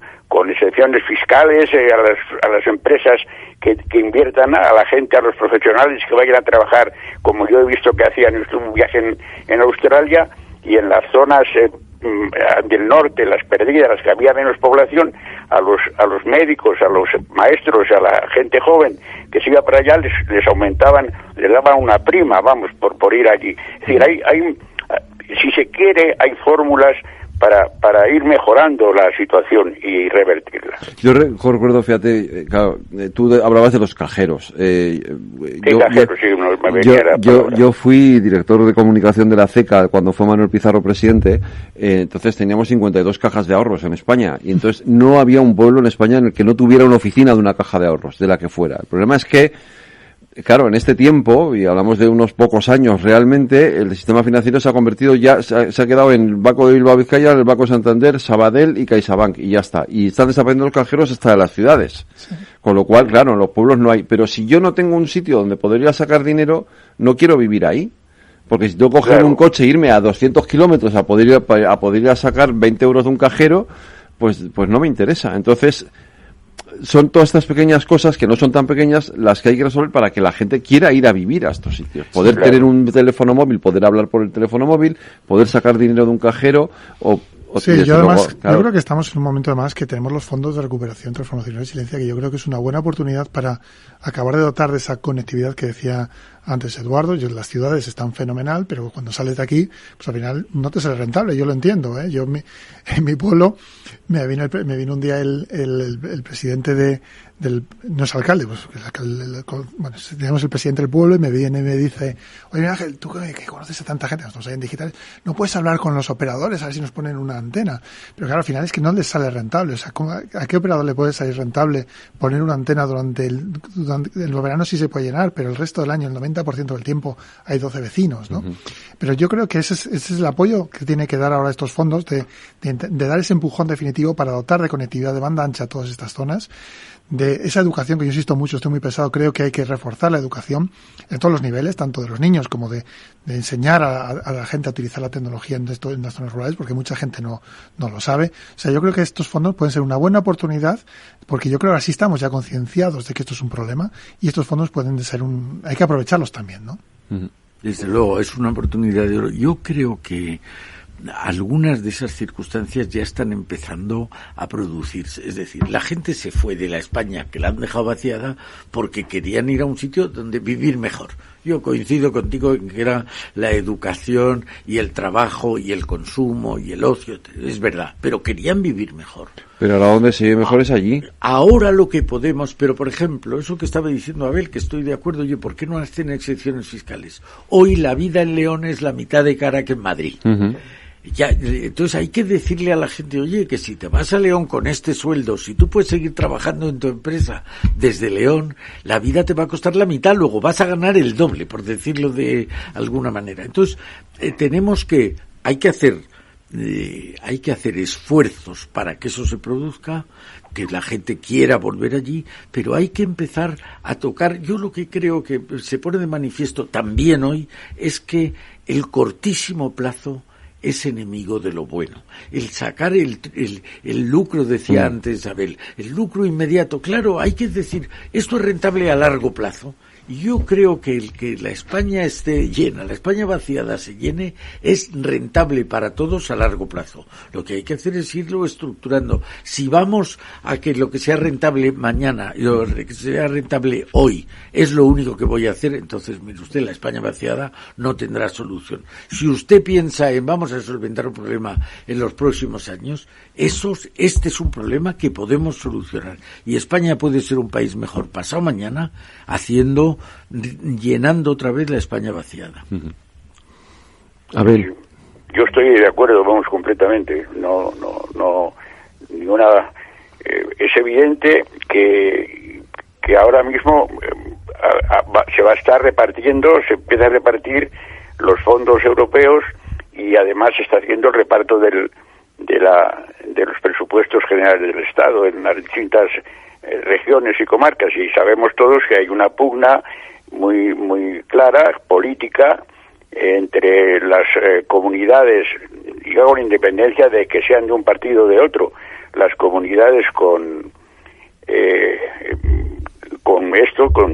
excepciones fiscales a las empresas que inviertan, a la gente, a los profesionales que vayan a trabajar, como yo he visto que hacían un viaje en Australia, y en las zonas del norte, las perdidas, las que había menos población, a los médicos, a los maestros, a la gente joven que se iba para allá, les aumentaban, les daban una prima, vamos, por ir allí. Es decir, si se quiere, hay fórmulas para ir mejorando la situación y revertirla. Yo recuerdo, fíjate, claro, tú hablabas de los cajeros. Yo fui director de comunicación de la CECA cuando fue Manuel Pizarro presidente, entonces teníamos 52 cajas de ahorros en España, y entonces no había un pueblo en España en el que no tuviera una oficina de una caja de ahorros, de la que fuera. El problema es que, claro, en este tiempo, y hablamos de unos pocos años realmente, el sistema financiero se ha convertido se ha quedado en el Banco de Bilbao Vizcaya, el Banco Santander, Sabadell y CaixaBank, y ya está. Y están desapareciendo los cajeros hasta de las ciudades. Sí. Con lo cual, claro, en los pueblos no hay. Pero si yo no tengo un sitio donde poder ir a sacar dinero, no quiero vivir ahí. Porque si tengo que coger un coche e irme a 200 kilómetros a poder ir a sacar 20 euros de un cajero, pues no me interesa. Entonces, son todas estas pequeñas cosas, que no son tan pequeñas, las que hay que resolver para que la gente quiera ir a vivir a estos sitios. Poder tener un teléfono móvil, poder hablar por el teléfono móvil, poder sacar dinero de un cajero Sí, yo además, claro, yo creo que estamos en un momento además que tenemos los fondos de recuperación, transformación y resiliencia, que yo creo que es una buena oportunidad para acabar de dotar de esa conectividad que decía antes Eduardo. Las ciudades están fenomenal, pero cuando sales de aquí, pues al final no te sale rentable, yo lo entiendo, ¿eh? En mi pueblo me vino un día el presidente no es alcalde, pues tenemos el presidente del pueblo, y me viene y me dice: oye Ángel, tú que conoces a tanta gente, nosotros en digitales, no puedes hablar con los operadores a ver si nos ponen una antena. Pero claro, al final es que no les sale rentable. O sea, ¿a qué operador le puede salir rentable poner una antena durante el verano? Sí se puede llenar, pero el resto del año, el 90% del tiempo, hay 12 vecinos, ¿no? Uh-huh. Pero yo creo que ese es el apoyo que tiene que dar ahora estos fondos, de dar ese empujón definitivo para dotar de conectividad de banda ancha a todas estas zonas, de esa educación que yo insisto mucho, estoy muy pesado, creo que hay que reforzar la educación en todos los niveles, tanto de los niños como de enseñar a la gente a utilizar la tecnología en las zonas rurales, porque mucha gente no lo sabe. O sea, yo creo que estos fondos pueden ser una buena oportunidad, porque yo creo que ahora sí estamos ya concienciados de que esto es un problema, y estos fondos pueden ser hay que aprovecharlos también, ¿no? Desde luego, es una oportunidad de oro. Yo creo que algunas de esas circunstancias ya están empezando a producirse. Es decir, la gente se fue de la España que la han dejado vaciada porque querían ir a un sitio donde vivir mejor. Yo coincido contigo en que era la educación y el trabajo y el consumo y el ocio, es verdad, pero querían vivir mejor. Pero ahora donde se vive mejor es allí. Ahora lo que podemos, pero por ejemplo, eso que estaba diciendo Abel, que estoy de acuerdo, oye, ¿por qué no hacen excepciones fiscales? Hoy la vida en León es la mitad de cara que en Madrid. Uh-huh. Ya, entonces hay que decirle a la gente, oye, que si te vas a León con este sueldo, si tú puedes seguir trabajando en tu empresa desde León, la vida te va a costar la mitad, luego vas a ganar el doble, por decirlo de alguna manera. Entonces, hay que hacer esfuerzos para que eso se produzca, que la gente quiera volver allí, pero hay que empezar a tocar. Yo lo que creo que se pone de manifiesto también hoy es que el cortísimo plazo es enemigo de lo bueno. El sacar el lucro, decía antes Abel, el lucro inmediato. Claro, hay que decir, esto es rentable a largo plazo. Y yo creo que el que la España esté llena, la España vaciada se llene, es rentable para todos a largo plazo. Lo que hay que hacer es irlo estructurando. Si vamos a que lo que sea rentable mañana, lo que sea rentable hoy, es lo único que voy a hacer, entonces, mire usted, la España vaciada no tendrá solución. Si usted piensa en vamos a solventar un problema en los próximos años, este es un problema que podemos solucionar. Y España puede ser un país mejor pasado mañana, llenando otra vez la España vaciada. A ver, yo estoy de acuerdo, vamos, completamente. No, ninguna. Es evidente que ahora mismo se va a estar repartiendo, se empieza a repartir los fondos europeos y además se está haciendo el reparto de los presupuestos generales del Estado en las distintas regiones y comarcas, y sabemos todos que hay una pugna muy muy clara, política, entre las comunidades, y con independencia de que sean de un partido o de otro, las comunidades con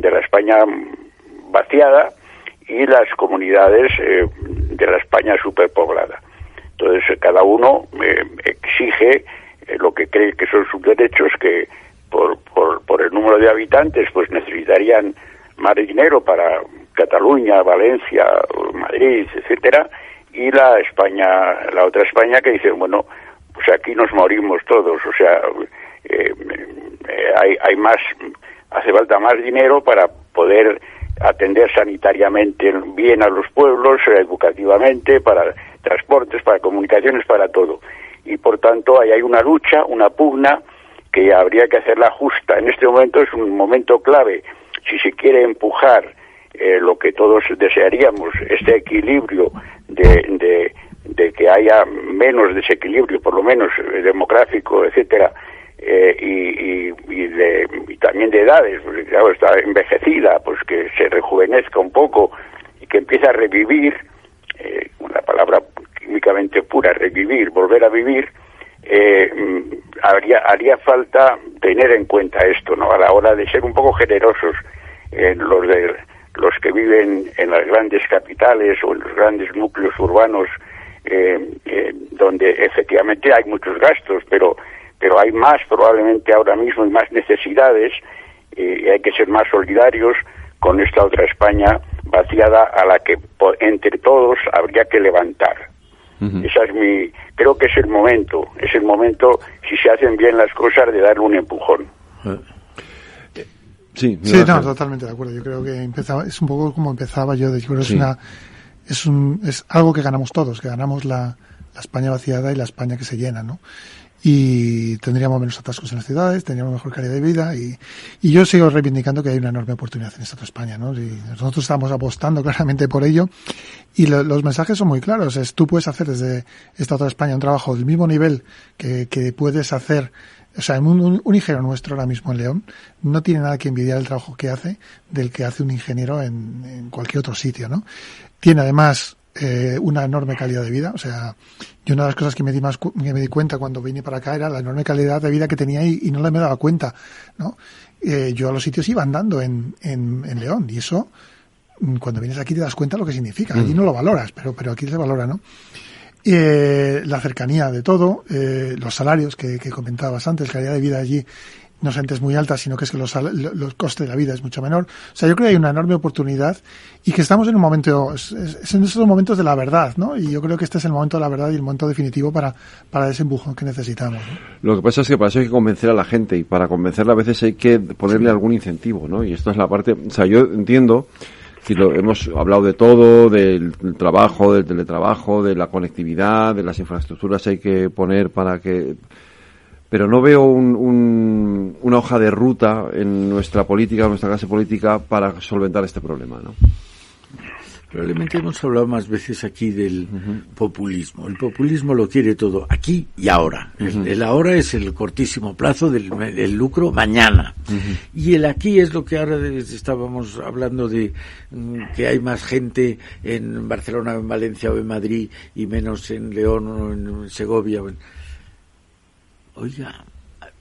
de la España vaciada y las comunidades de la España superpoblada. Entonces cada uno exige lo que cree que son sus derechos, que por el número de habitantes pues necesitarían más dinero para Cataluña, Valencia, Madrid, etcétera, y la otra España que dice, bueno, pues aquí nos morimos todos, o sea, hace falta más dinero para poder atender sanitariamente bien a los pueblos, educativamente, para transportes, para comunicaciones, para todo. Y por tanto ahí hay una lucha, una pugna que habría que hacerla justa. En este momento es un momento clave. Si se quiere empujar lo que todos desearíamos, este equilibrio de que haya menos desequilibrio, por lo menos demográfico, etcétera, y también de edades, porque claro, está envejecida, pues que se rejuvenezca un poco y que empiece a revivir, una palabra químicamente pura, revivir, volver a vivir. Haría falta tener en cuenta esto, ¿no? A la hora de ser un poco generosos los que viven en las grandes capitales o en los grandes núcleos urbanos, donde efectivamente hay muchos gastos, pero hay más probablemente ahora mismo y más necesidades, y hay que ser más solidarios con esta otra España vaciada a la que entre todos habría que levantar. Esa creo que es el momento, si se hacen bien las cosas, de darle un empujón. Sí, totalmente de acuerdo. Yo creo que es un poco como empezaba yo. Yo creo que es algo que ganamos todos, que ganamos la España vaciada y la España que se llena, ¿no? Y tendríamos menos atascos en las ciudades, tendríamos mejor calidad de vida, y yo sigo reivindicando que hay una enorme oportunidad en esta otra España, ¿no? Y nosotros estamos apostando claramente por ello, y los mensajes son muy claros. Tú puedes hacer desde esta otra España un trabajo del mismo nivel que puedes hacer. O sea, un ingeniero nuestro ahora mismo en León no tiene nada que envidiar el trabajo que hace del que hace un ingeniero en cualquier otro sitio, ¿no? Tiene además una enorme calidad de vida. O sea, yo una de las cosas que me di cuenta cuando vine para acá era la enorme calidad de vida que tenía y no me daba cuenta, ¿no? Yo a los sitios iba andando en León, y eso, cuando vienes aquí te das cuenta lo que significa. Allí no lo valoras, pero aquí se valora, ¿no? La cercanía de todo, los salarios que comentabas antes, calidad de vida allí no solamente es muy alta, sino que es que los costes de la vida es mucho menor. O sea, yo creo que hay una enorme oportunidad y que estamos en un momento, es en esos momentos de la verdad, ¿no? Y yo creo que este es el momento de la verdad y el momento definitivo para ese empujón que necesitamos, ¿no? Lo que pasa es que para eso hay que convencer a la gente, y para convencerla a veces hay que ponerle algún incentivo, ¿no? Y esto es la parte, o sea, yo entiendo que hemos hablado de todo, del trabajo, del teletrabajo, de la conectividad, de las infraestructuras hay que poner para que... Pero no veo una hoja de ruta en nuestra política, en nuestra clase política, para solventar este problema, ¿no? Probablemente hemos hablado más veces aquí del populismo. El populismo lo quiere todo aquí y ahora. El ahora es el cortísimo plazo del lucro mañana. Y el aquí es lo que ahora estábamos hablando de que hay más gente en Barcelona, en Valencia o en Madrid y menos en León o en Segovia. Oiga,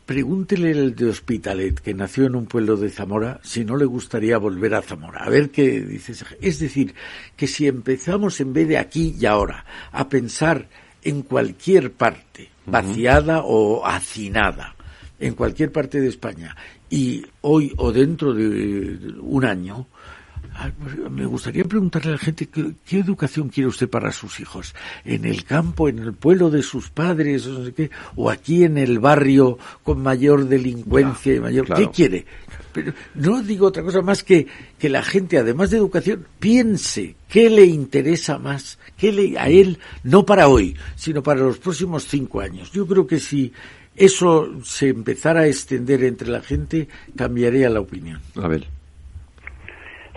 pregúntele al de Hospitalet, que nació en un pueblo de Zamora, si no le gustaría volver a Zamora. A ver qué dices. Es decir, que si empezamos en vez de aquí y ahora a pensar en cualquier parte, vaciada o hacinada, en cualquier parte de España, y hoy o dentro de un año, me gustaría preguntarle a la gente ¿qué educación quiere usted para sus hijos? ¿En el campo, en el pueblo de sus padres, o no sé qué, o aquí en el barrio con mayor delincuencia? Claro. ¿Qué quiere? Pero no digo otra cosa más que la gente, además de educación, piense qué le interesa más, a él, no para hoy, sino para los próximos 5 años. Yo creo que si eso se empezara a extender entre la gente, cambiaría la opinión. A ver.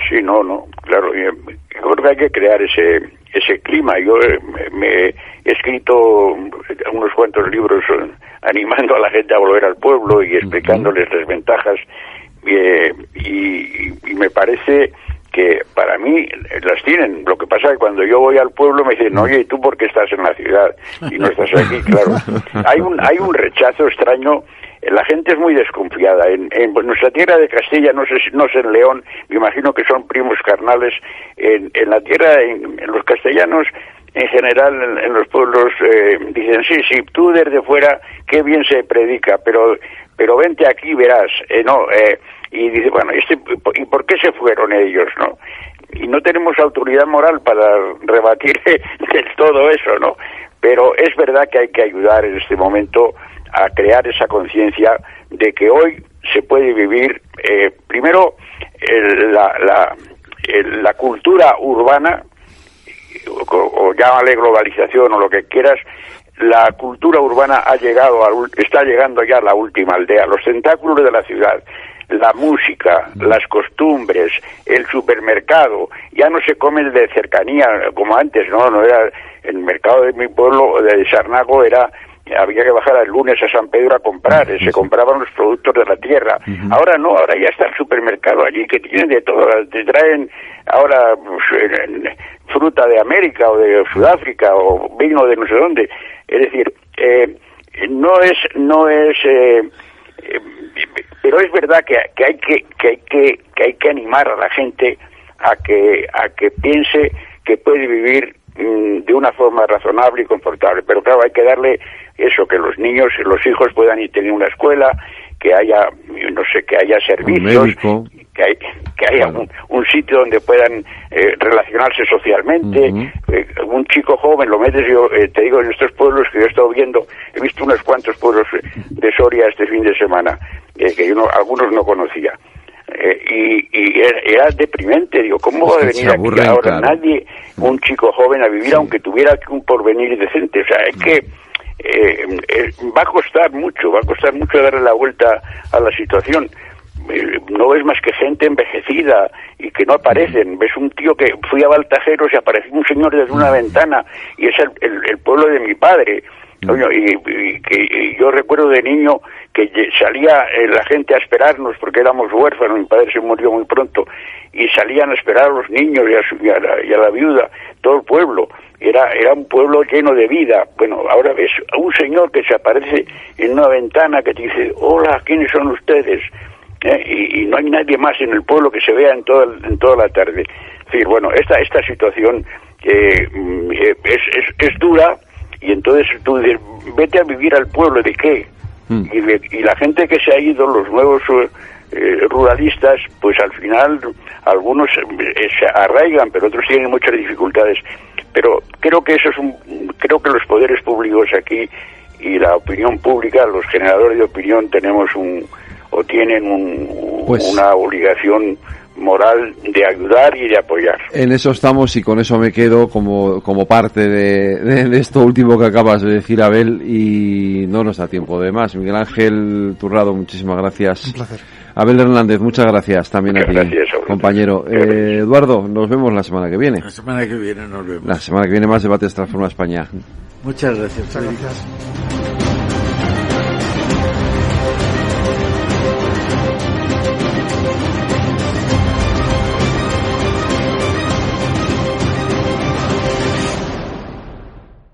Sí, no, claro, yo creo que hay que crear ese clima. Yo me he escrito unos cuantos libros animando a la gente a volver al pueblo y explicándoles las ventajas, y me parece que para mí las tienen. Lo que pasa es que cuando yo voy al pueblo me dicen, oye, ¿y tú por qué estás en la ciudad y no estás aquí? Claro, hay un rechazo extraño. La gente es muy desconfiada. En nuestra tierra de Castilla, no sé en León, me imagino que son primos carnales. En la tierra, en los castellanos, en general, en los pueblos, dicen, sí, tú desde fuera, qué bien se predica, pero vente aquí, verás, y dice, bueno, ¿y por qué se fueron ellos, no? Y no tenemos autoridad moral para rebatir todo eso, ¿no? Pero es verdad que hay que ayudar en este momento a crear esa conciencia de que hoy se puede vivir, primero, la cultura urbana, o llámale globalización o lo que quieras. La cultura urbana está llegando ya a la última aldea, los tentáculos de la ciudad, la música, las costumbres, el supermercado. Ya no se come de cercanía como antes, no era el mercado de mi pueblo, de Sarnago, había que bajar el lunes a San Pedro a comprar, se compraban los productos de la tierra. Ahora no, ahora ya está el supermercado allí, que tienen de todo, te traen ahora fruta de América o de Sudáfrica o vino de no sé dónde. Es decir, pero es verdad que hay que animar a la gente a que piense que puede vivir de una forma razonable y confortable. Pero claro, hay que darle eso, que los niños y los hijos puedan ir tener una escuela, que haya, que haya servicios, que haya un sitio donde puedan relacionarse socialmente. Un chico joven, lo metes, yo te digo, en estos pueblos que yo he estado viendo, he visto unos cuantos pueblos de Soria este fin de semana, que algunos no conocía. Y era deprimente, digo, ¿cómo va a venir aquí ahora nadie, un chico joven, a vivir aunque tuviera un porvenir decente? O sea, es que va a costar mucho darle la vuelta a la situación. No ves más que gente envejecida y que no aparecen. Ves un tío que fui a Baltajeros y apareció un señor desde una ventana y es el pueblo de mi padre. Coño, y yo recuerdo de niño que salía la gente a esperarnos porque éramos huérfanos, mi padre se murió muy pronto, y salían a esperar a los niños y a la viuda, todo el pueblo. Era un pueblo lleno de vida. Bueno, ahora ves a un señor que se aparece en una ventana que te dice, hola, ¿quiénes son ustedes? Y no hay nadie más en el pueblo que se vea en toda la tarde. Es decir, bueno, esta situación es dura. Y entonces tú dices, vete a vivir al pueblo, ¿de qué? Y la gente que se ha ido, los nuevos ruralistas, pues al final algunos se arraigan, pero otros tienen muchas dificultades. Pero creo que creo que los poderes públicos aquí y la opinión pública, los generadores de opinión, tienen una obligación moral de ayudar y de apoyar. En eso estamos y con eso me quedo como parte de esto último que acabas de decir, Abel, y no nos da tiempo de más. Miguel Ángel Turrado, muchísimas gracias. Un placer. Abel Hernández, muchas gracias también a ti, gracias, compañero. Eduardo, nos vemos la semana que viene. La semana que viene nos vemos. La semana que viene más Debates Transforma España. Muchas gracias. Muchas gracias.